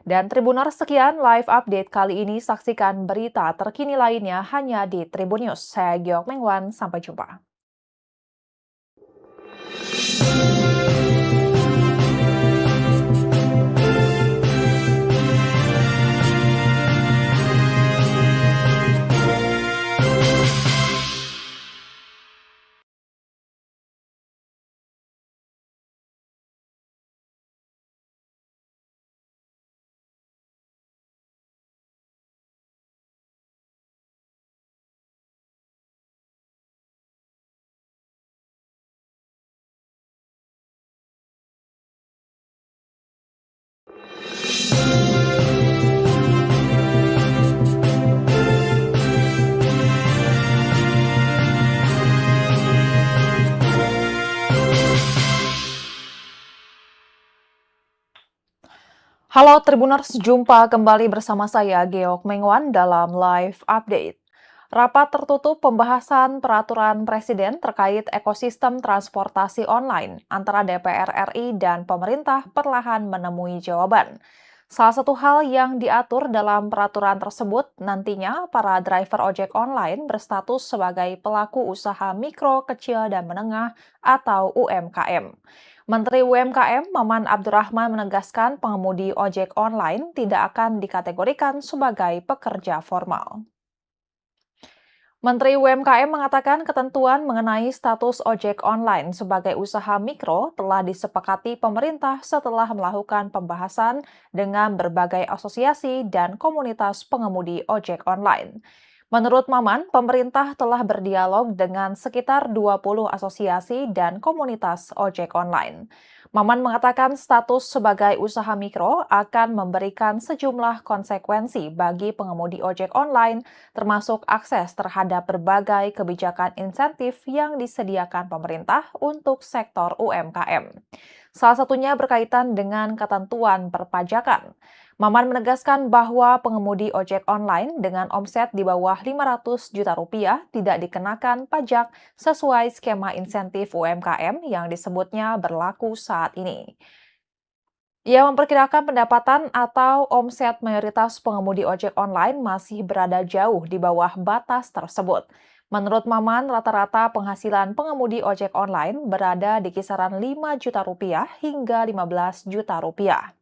Dan Tribuners, sekian live update kali ini. Saksikan berita terkini lainnya hanya di Tribun News. Saya Giok Mengwan, sampai jumpa. Halo Tribuners, jumpa kembali bersama saya Geok Mengwan dalam live update. Rapat tertutup pembahasan peraturan Presiden terkait ekosistem transportasi online antara DPR RI dan pemerintah perlahan menemui jawaban. Salah satu hal yang diatur dalam peraturan tersebut nantinya para driver ojek online berstatus sebagai pelaku usaha mikro, kecil, dan menengah atau UMKM. Menteri UMKM Maman Abdurrahman menegaskan pengemudi ojek online tidak akan dikategorikan sebagai pekerja formal. Menteri UMKM mengatakan ketentuan mengenai status ojek online sebagai usaha mikro telah disepakati pemerintah setelah melakukan pembahasan dengan berbagai asosiasi dan komunitas pengemudi ojek online. Menurut Maman, pemerintah telah berdialog dengan sekitar 20 asosiasi dan komunitas ojek online. Maman mengatakan status sebagai usaha mikro akan memberikan sejumlah konsekuensi bagi pengemudi ojek online, termasuk akses terhadap berbagai kebijakan insentif yang disediakan pemerintah untuk sektor UMKM. Salah satunya berkaitan dengan ketentuan perpajakan. Maman menegaskan bahwa pengemudi ojek online dengan omset di bawah 500 juta rupiah tidak dikenakan pajak sesuai skema insentif UMKM yang disebutnya berlaku saat ini. Ia memperkirakan pendapatan atau omset mayoritas pengemudi ojek online masih berada jauh di bawah batas tersebut. Menurut Maman, rata-rata penghasilan pengemudi ojek online berada di kisaran 5 juta rupiah hingga 15 juta rupiah.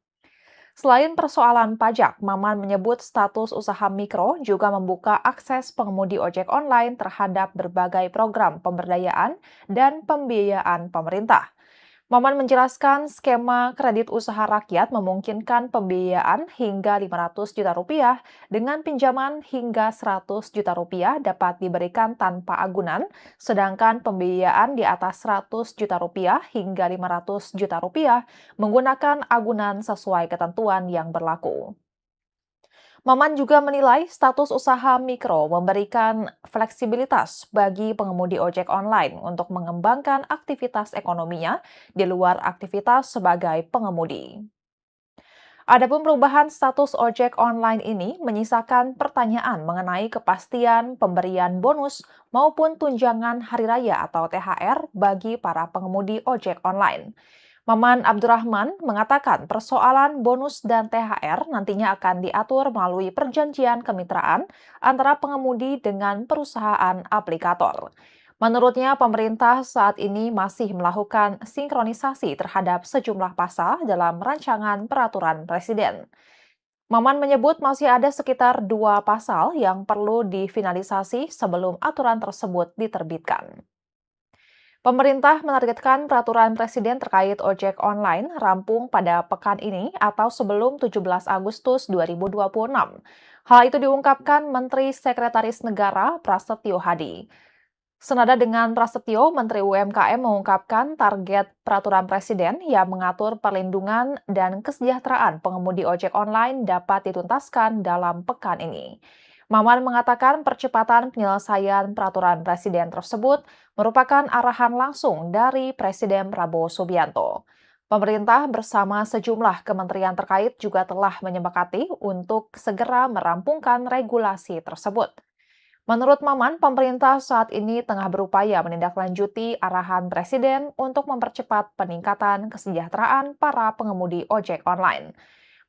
Selain persoalan pajak, Maman menyebut status usaha mikro juga membuka akses pengemudi ojek online terhadap berbagai program pemberdayaan dan pembiayaan pemerintah. Maman menjelaskan skema kredit usaha rakyat memungkinkan pembiayaan hingga 500 juta rupiah dengan pinjaman hingga 100 juta rupiah dapat diberikan tanpa agunan, sedangkan pembiayaan di atas 100 juta rupiah hingga 500 juta rupiah menggunakan agunan sesuai ketentuan yang berlaku. Maman juga menilai status usaha mikro memberikan fleksibilitas bagi pengemudi ojek online untuk mengembangkan aktivitas ekonominya di luar aktivitas sebagai pengemudi. Adapun perubahan status ojek online ini menyisakan pertanyaan mengenai kepastian pemberian bonus maupun tunjangan hari raya atau THR bagi para pengemudi ojek online. Maman Abdurrahman mengatakan persoalan bonus dan THR nantinya akan diatur melalui perjanjian kemitraan antara pengemudi dengan perusahaan aplikator. Menurutnya, pemerintah saat ini masih melakukan sinkronisasi terhadap sejumlah pasal dalam rancangan peraturan presiden. Maman menyebut masih ada sekitar 2 pasal yang perlu difinalisasi sebelum aturan tersebut diterbitkan. Pemerintah menargetkan peraturan presiden terkait ojek online rampung pada pekan ini atau sebelum 17 Agustus 2026. Hal itu diungkapkan Menteri Sekretaris Negara Prasetyo Hadi. Senada dengan Prasetyo, Menteri UMKM mengungkapkan target peraturan presiden yang mengatur perlindungan dan kesejahteraan pengemudi ojek online dapat dituntaskan dalam pekan ini. Maman mengatakan percepatan penyelesaian peraturan presiden tersebut merupakan arahan langsung dari Presiden Prabowo Subianto. Pemerintah bersama sejumlah kementerian terkait juga telah menyepakati untuk segera merampungkan regulasi tersebut. Menurut Maman, pemerintah saat ini tengah berupaya menindaklanjuti arahan Presiden untuk mempercepat peningkatan kesejahteraan para pengemudi ojek online.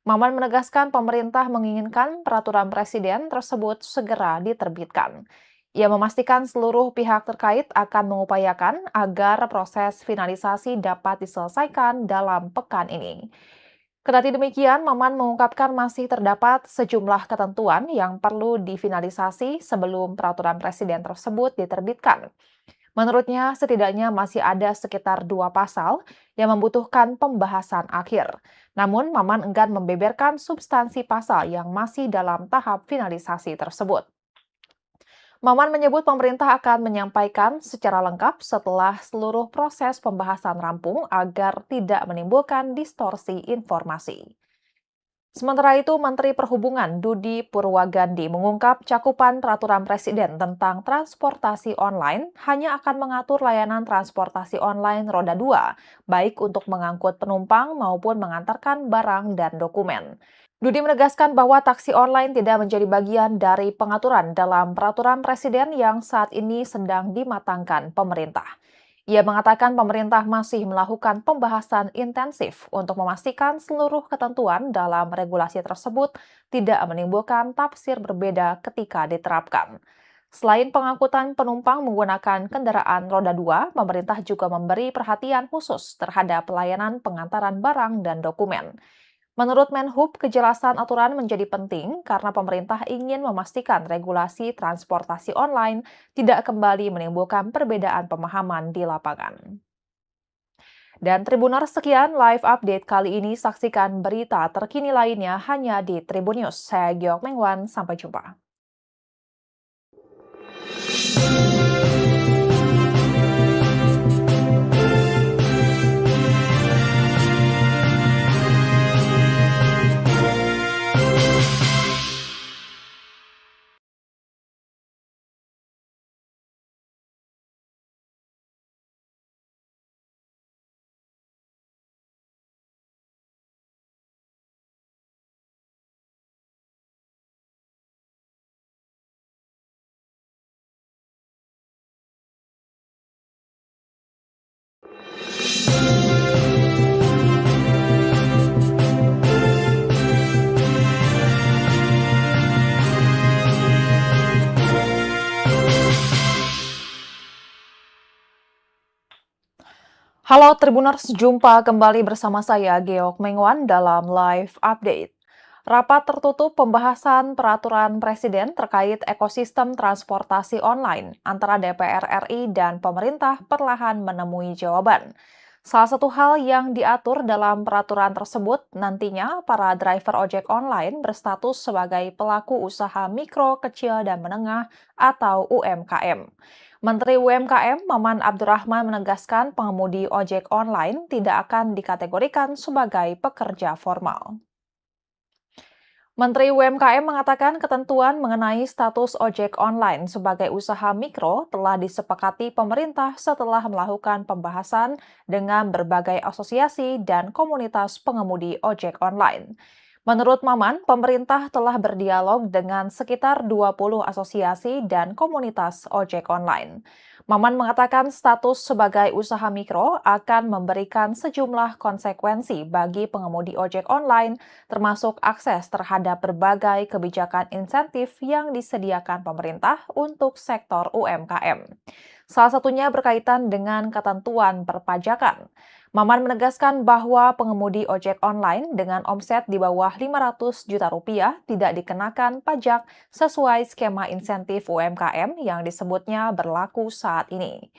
Maman menegaskan pemerintah menginginkan peraturan Presiden tersebut segera diterbitkan. Ia memastikan seluruh pihak terkait akan mengupayakan agar proses finalisasi dapat diselesaikan dalam pekan ini. Kendati demikian, Maman mengungkapkan masih terdapat sejumlah ketentuan yang perlu difinalisasi sebelum peraturan presiden tersebut diterbitkan. Menurutnya, setidaknya masih ada sekitar 2 pasal yang membutuhkan pembahasan akhir. Namun, Maman enggan membeberkan substansi pasal yang masih dalam tahap finalisasi tersebut. Maman menyebut pemerintah akan menyampaikan secara lengkap setelah seluruh proses pembahasan rampung agar tidak menimbulkan distorsi informasi. Sementara itu, Menteri Perhubungan Budi Purwagandi mengungkap cakupan peraturan Presiden tentang transportasi online hanya akan mengatur layanan transportasi online roda 2, baik untuk mengangkut penumpang maupun mengantarkan barang dan dokumen. Budi menegaskan bahwa taksi online tidak menjadi bagian dari pengaturan dalam peraturan Presiden yang saat ini sedang dimatangkan pemerintah. Ia mengatakan pemerintah masih melakukan pembahasan intensif untuk memastikan seluruh ketentuan dalam regulasi tersebut tidak menimbulkan tafsir berbeda ketika diterapkan. Selain pengangkutan penumpang menggunakan kendaraan roda 2, pemerintah juga memberi perhatian khusus terhadap pelayanan pengantaran barang dan dokumen. Menurut Menhub, kejelasan aturan menjadi penting karena pemerintah ingin memastikan regulasi transportasi online tidak kembali menimbulkan perbedaan pemahaman di lapangan. Dan Tribuners, sekian live update kali ini. Saksikan berita terkini lainnya hanya di Tribun News. Saya Giok Mengwan, sampai jumpa. Halo Tribuners, jumpa kembali bersama saya Geok Mengwan dalam live update. Rapat tertutup pembahasan peraturan Presiden terkait ekosistem transportasi online antara DPR RI dan pemerintah perlahan menemui jawaban. Salah satu hal yang diatur dalam peraturan tersebut nantinya para driver ojek online berstatus sebagai pelaku usaha mikro, kecil, dan menengah atau UMKM. Menteri UMKM Maman Abdurrahman menegaskan pengemudi ojek online tidak akan dikategorikan sebagai pekerja formal. Menteri UMKM mengatakan ketentuan mengenai status ojek online sebagai usaha mikro telah disepakati pemerintah setelah melakukan pembahasan dengan berbagai asosiasi dan komunitas pengemudi ojek online. Menurut Maman, pemerintah telah berdialog dengan sekitar 20 asosiasi dan komunitas ojek online. Maman mengatakan status sebagai usaha mikro akan memberikan sejumlah konsekuensi bagi pengemudi ojek online, termasuk akses terhadap berbagai kebijakan insentif yang disediakan pemerintah untuk sektor UMKM. Salah satunya berkaitan dengan ketentuan perpajakan. Maman menegaskan bahwa pengemudi ojek online dengan omset di bawah 500 juta rupiah tidak dikenakan pajak sesuai skema insentif UMKM yang disebutnya berlaku saat ini.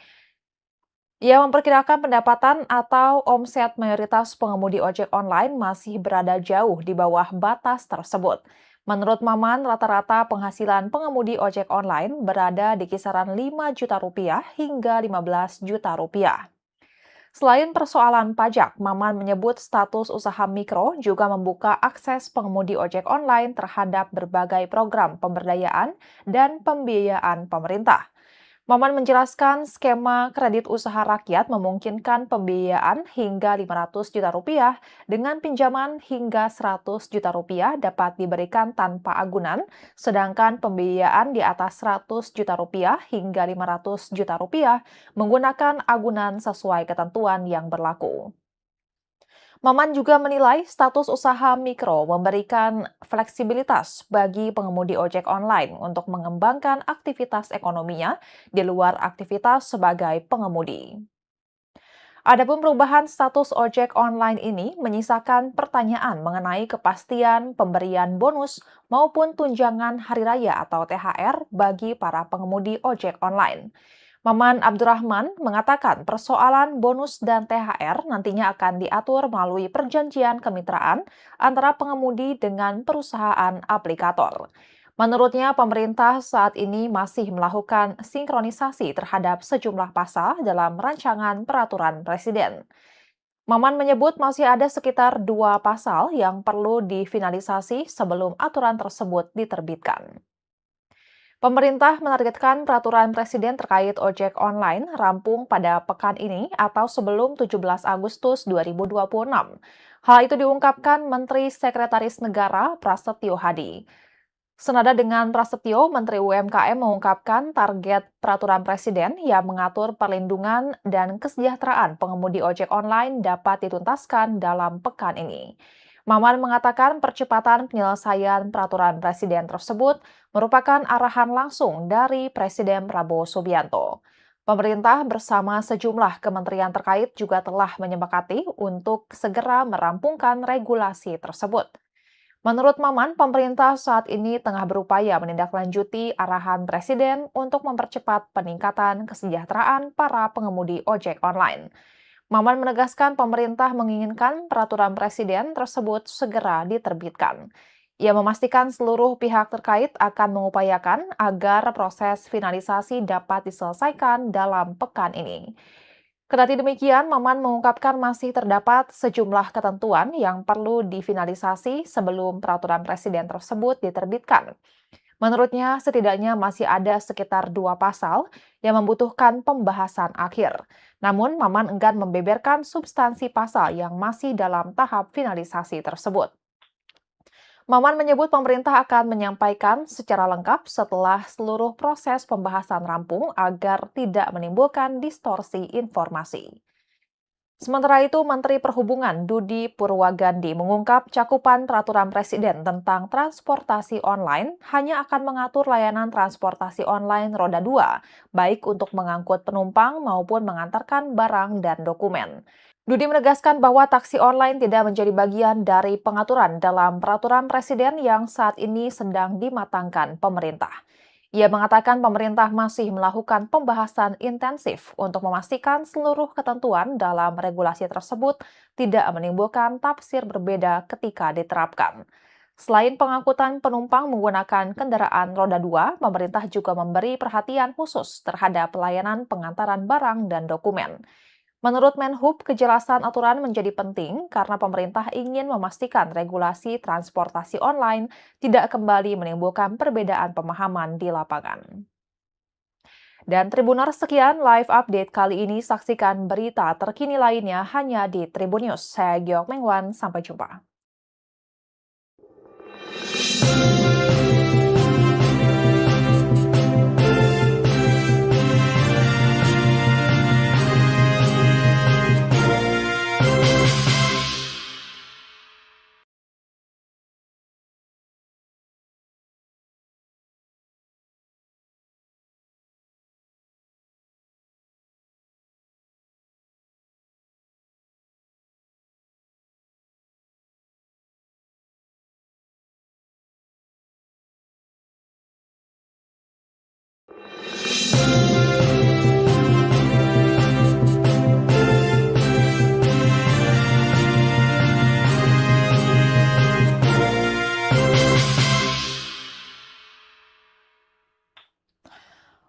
Ia memperkirakan pendapatan atau omset mayoritas pengemudi ojek online masih berada jauh di bawah batas tersebut. Menurut Maman, rata-rata penghasilan pengemudi ojek online berada di kisaran 5 juta rupiah hingga 15 juta rupiah. Selain persoalan pajak, Maman menyebut status usaha mikro juga membuka akses pengemudi ojek online terhadap berbagai program pemberdayaan dan pembiayaan pemerintah. Maman menjelaskan skema kredit usaha rakyat memungkinkan pembiayaan hingga 500 juta rupiah dengan pinjaman hingga 100 juta rupiah dapat diberikan tanpa agunan, sedangkan pembiayaan di atas 100 juta rupiah hingga 500 juta rupiah menggunakan agunan sesuai ketentuan yang berlaku. Maman juga menilai status usaha mikro memberikan fleksibilitas bagi pengemudi ojek online untuk mengembangkan aktivitas ekonominya di luar aktivitas sebagai pengemudi. Adapun perubahan status ojek online ini menyisakan pertanyaan mengenai kepastian pemberian bonus maupun tunjangan hari raya atau THR bagi para pengemudi ojek online. Maman Abdurrahman mengatakan persoalan bonus dan THR nantinya akan diatur melalui perjanjian kemitraan antara pengemudi dengan perusahaan aplikator. Menurutnya, pemerintah saat ini masih melakukan sinkronisasi terhadap sejumlah pasal dalam rancangan peraturan Presiden. Maman menyebut masih ada sekitar 2 pasal yang perlu difinalisasi sebelum aturan tersebut diterbitkan. Pemerintah menargetkan peraturan presiden terkait ojek online rampung pada pekan ini atau sebelum 17 Agustus 2026. Hal itu diungkapkan Menteri Sekretaris Negara Prasetyo Hadi. Senada dengan Prasetyo, Menteri UMKM mengungkapkan target peraturan presiden yang mengatur perlindungan dan kesejahteraan pengemudi ojek online dapat dituntaskan dalam pekan ini. Maman mengatakan percepatan penyelesaian peraturan presiden tersebut merupakan arahan langsung dari Presiden Prabowo Subianto. Pemerintah bersama sejumlah kementerian terkait juga telah menyepakati untuk segera merampungkan regulasi tersebut. Menurut Maman, pemerintah saat ini tengah berupaya menindaklanjuti arahan Presiden untuk mempercepat peningkatan kesejahteraan para pengemudi ojek online. Maman menegaskan pemerintah menginginkan peraturan Presiden tersebut segera diterbitkan. Ia memastikan seluruh pihak terkait akan mengupayakan agar proses finalisasi dapat diselesaikan dalam pekan ini. Kendati demikian, Maman mengungkapkan masih terdapat sejumlah ketentuan yang perlu difinalisasi sebelum peraturan presiden tersebut diterbitkan. Menurutnya, setidaknya masih ada sekitar 2 pasal yang membutuhkan pembahasan akhir. Namun, Maman enggan membeberkan substansi pasal yang masih dalam tahap finalisasi tersebut. Maman menyebut pemerintah akan menyampaikan secara lengkap setelah seluruh proses pembahasan rampung agar tidak menimbulkan distorsi informasi. Sementara itu, Menteri Perhubungan Budi Purwagandi mengungkap cakupan peraturan presiden tentang transportasi online hanya akan mengatur layanan transportasi online roda 2, baik untuk mengangkut penumpang maupun mengantarkan barang dan dokumen. Budi menegaskan bahwa taksi online tidak menjadi bagian dari pengaturan dalam peraturan presiden yang saat ini sedang dimatangkan pemerintah. Ia mengatakan pemerintah masih melakukan pembahasan intensif untuk memastikan seluruh ketentuan dalam regulasi tersebut tidak menimbulkan tafsir berbeda ketika diterapkan. Selain pengangkutan penumpang menggunakan kendaraan roda 2, pemerintah juga memberi perhatian khusus terhadap pelayanan pengantaran barang dan dokumen. Menurut Menhub, kejelasan aturan menjadi penting karena pemerintah ingin memastikan regulasi transportasi online tidak kembali menimbulkan perbedaan pemahaman di lapangan. Dan Tribuners, sekian live update kali ini. Saksikan berita terkini lainnya hanya di Tribun News. Saya Giok Mengwan, sampai jumpa.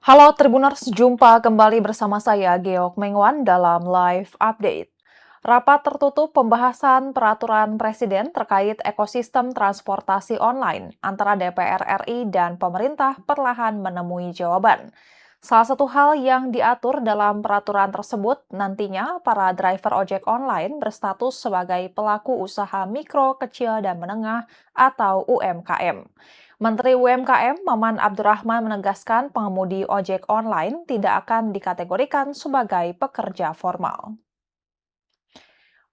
Halo Tribuners, jumpa kembali bersama saya Geok Mengwan dalam live update. Rapat tertutup pembahasan peraturan Presiden terkait ekosistem transportasi online antara DPR RI dan pemerintah perlahan menemui jawaban. Salah satu hal yang diatur dalam peraturan tersebut nantinya para driver ojek online berstatus sebagai pelaku usaha mikro, kecil, dan menengah atau UMKM. Menteri UMKM Maman Abdurrahman menegaskan pengemudi ojek online tidak akan dikategorikan sebagai pekerja formal.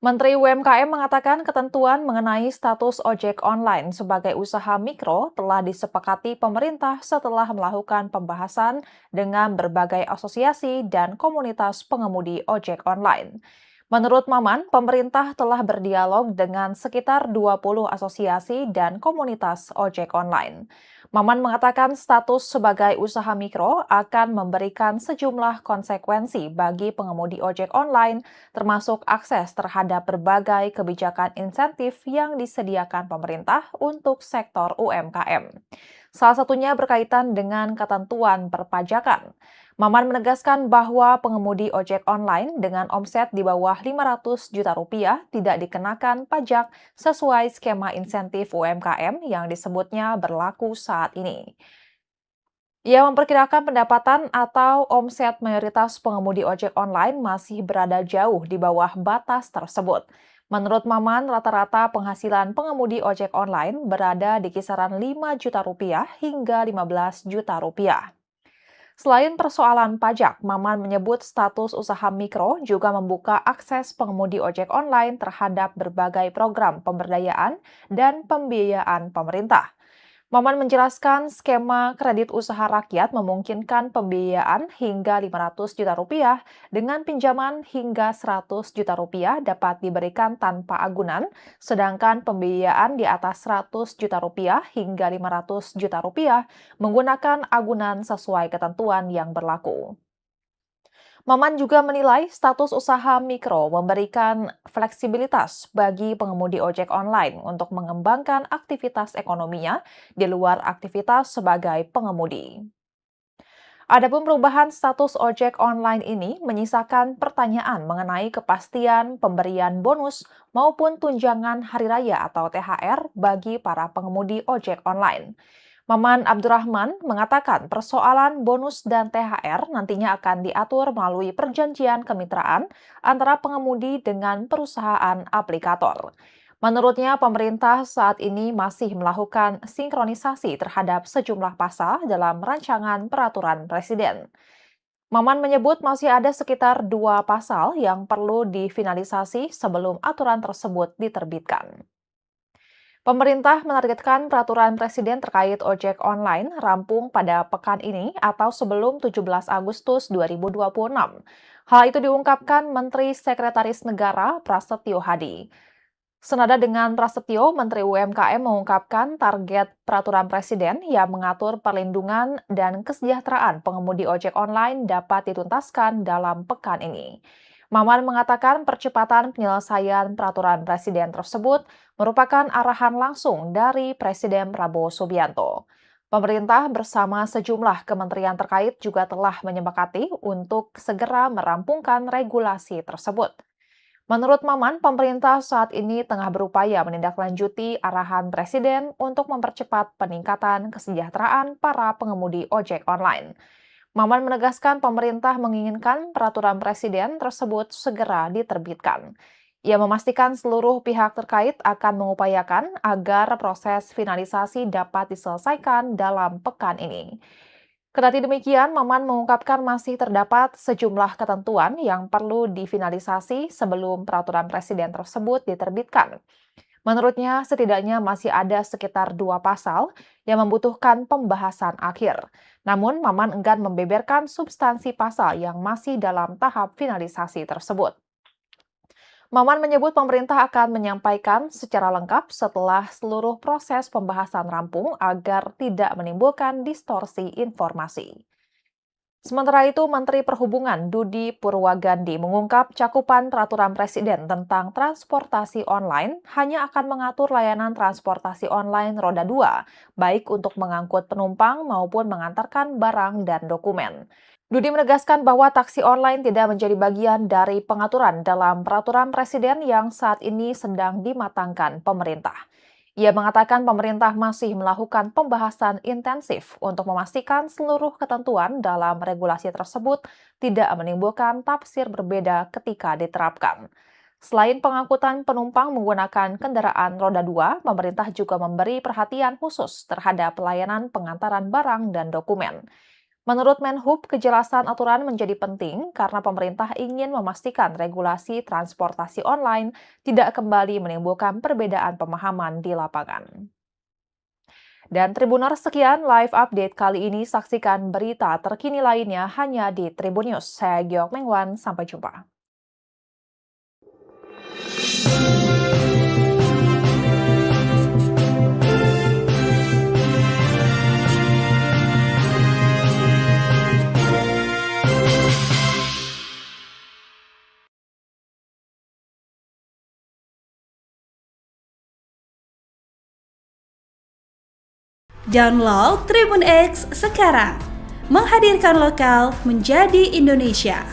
Menteri UMKM mengatakan ketentuan mengenai status ojek online sebagai usaha mikro telah disepakati pemerintah setelah melakukan pembahasan dengan berbagai asosiasi dan komunitas pengemudi ojek online. Menurut Maman, pemerintah telah berdialog dengan sekitar 20 asosiasi dan komunitas ojek online. Maman mengatakan status sebagai usaha mikro akan memberikan sejumlah konsekuensi bagi pengemudi ojek online, termasuk akses terhadap berbagai kebijakan insentif yang disediakan pemerintah untuk sektor UMKM. Salah satunya berkaitan dengan ketentuan perpajakan. Maman menegaskan bahwa pengemudi ojek online dengan omset di bawah 500 juta rupiah tidak dikenakan pajak sesuai skema insentif UMKM yang disebutnya berlaku saat ini. Ia memperkirakan pendapatan atau omset mayoritas pengemudi ojek online masih berada jauh di bawah batas tersebut. Menurut Maman, rata-rata penghasilan pengemudi ojek online berada di kisaran 5 juta rupiah hingga 15 juta rupiah. Selain persoalan pajak, Maman menyebut status usaha mikro juga membuka akses pengemudi ojek online terhadap berbagai program pemberdayaan dan pembiayaan pemerintah. Maman menjelaskan skema kredit usaha rakyat memungkinkan pembiayaan hingga 500 juta rupiah dengan pinjaman hingga 100 juta rupiah dapat diberikan tanpa agunan, sedangkan pembiayaan di atas 100 juta rupiah hingga 500 juta rupiah menggunakan agunan sesuai ketentuan yang berlaku. Maman juga menilai status usaha mikro memberikan fleksibilitas bagi pengemudi ojek online untuk mengembangkan aktivitas ekonominya di luar aktivitas sebagai pengemudi. Adapun perubahan status ojek online ini menyisakan pertanyaan mengenai kepastian pemberian bonus maupun tunjangan hari raya atau THR bagi para pengemudi ojek online. Maman Abdurrahman mengatakan persoalan bonus dan THR nantinya akan diatur melalui perjanjian kemitraan antara pengemudi dengan perusahaan aplikator. Menurutnya, pemerintah saat ini masih melakukan sinkronisasi terhadap sejumlah pasal dalam rancangan peraturan presiden. Maman menyebut masih ada sekitar 2 pasal yang perlu difinalisasi sebelum aturan tersebut diterbitkan. Pemerintah menargetkan peraturan presiden terkait ojek online rampung pada pekan ini atau sebelum 17 Agustus 2026. Hal itu diungkapkan Menteri Sekretaris Negara Prasetyo Hadi. Senada dengan Prasetyo, Menteri UMKM mengungkapkan target peraturan presiden yang mengatur perlindungan dan kesejahteraan pengemudi ojek online dapat dituntaskan dalam pekan ini. Maman mengatakan percepatan penyelesaian peraturan presiden tersebut merupakan arahan langsung dari Presiden Prabowo Subianto. Pemerintah bersama sejumlah kementerian terkait juga telah menyepakati untuk segera merampungkan regulasi tersebut. Menurut Maman, pemerintah saat ini tengah berupaya menindaklanjuti arahan Presiden untuk mempercepat peningkatan kesejahteraan para pengemudi ojek online. Maman menegaskan pemerintah menginginkan peraturan Presiden tersebut segera diterbitkan. Ia memastikan seluruh pihak terkait akan mengupayakan agar proses finalisasi dapat diselesaikan dalam pekan ini. Kendati demikian, Maman mengungkapkan masih terdapat sejumlah ketentuan yang perlu difinalisasi sebelum peraturan presiden tersebut diterbitkan. Menurutnya, setidaknya masih ada sekitar 2 pasal yang membutuhkan pembahasan akhir. Namun, Maman enggan membeberkan substansi pasal yang masih dalam tahap finalisasi tersebut. Maman menyebut pemerintah akan menyampaikan secara lengkap setelah seluruh proses pembahasan rampung agar tidak menimbulkan distorsi informasi. Sementara itu, Menteri Perhubungan Budi Purwagandi mengungkap cakupan peraturan presiden tentang transportasi online hanya akan mengatur layanan transportasi online roda 2, baik untuk mengangkut penumpang maupun mengantarkan barang dan dokumen. Budi menegaskan bahwa taksi online tidak menjadi bagian dari pengaturan dalam peraturan presiden yang saat ini sedang dimatangkan pemerintah. Ia mengatakan pemerintah masih melakukan pembahasan intensif untuk memastikan seluruh ketentuan dalam regulasi tersebut tidak menimbulkan tafsir berbeda ketika diterapkan. Selain pengangkutan penumpang menggunakan kendaraan roda 2, pemerintah juga memberi perhatian khusus terhadap pelayanan pengantaran barang dan dokumen. Menurut Menhub, kejelasan aturan menjadi penting karena pemerintah ingin memastikan regulasi transportasi online tidak kembali menimbulkan perbedaan pemahaman di lapangan. Dan Tribuners, sekian live update kali ini. Saksikan berita terkini lainnya hanya di Tribun News. Saya Giok Mengwan, sampai jumpa. Download Tribun X sekarang. Menghadirkan lokal menjadi Indonesia.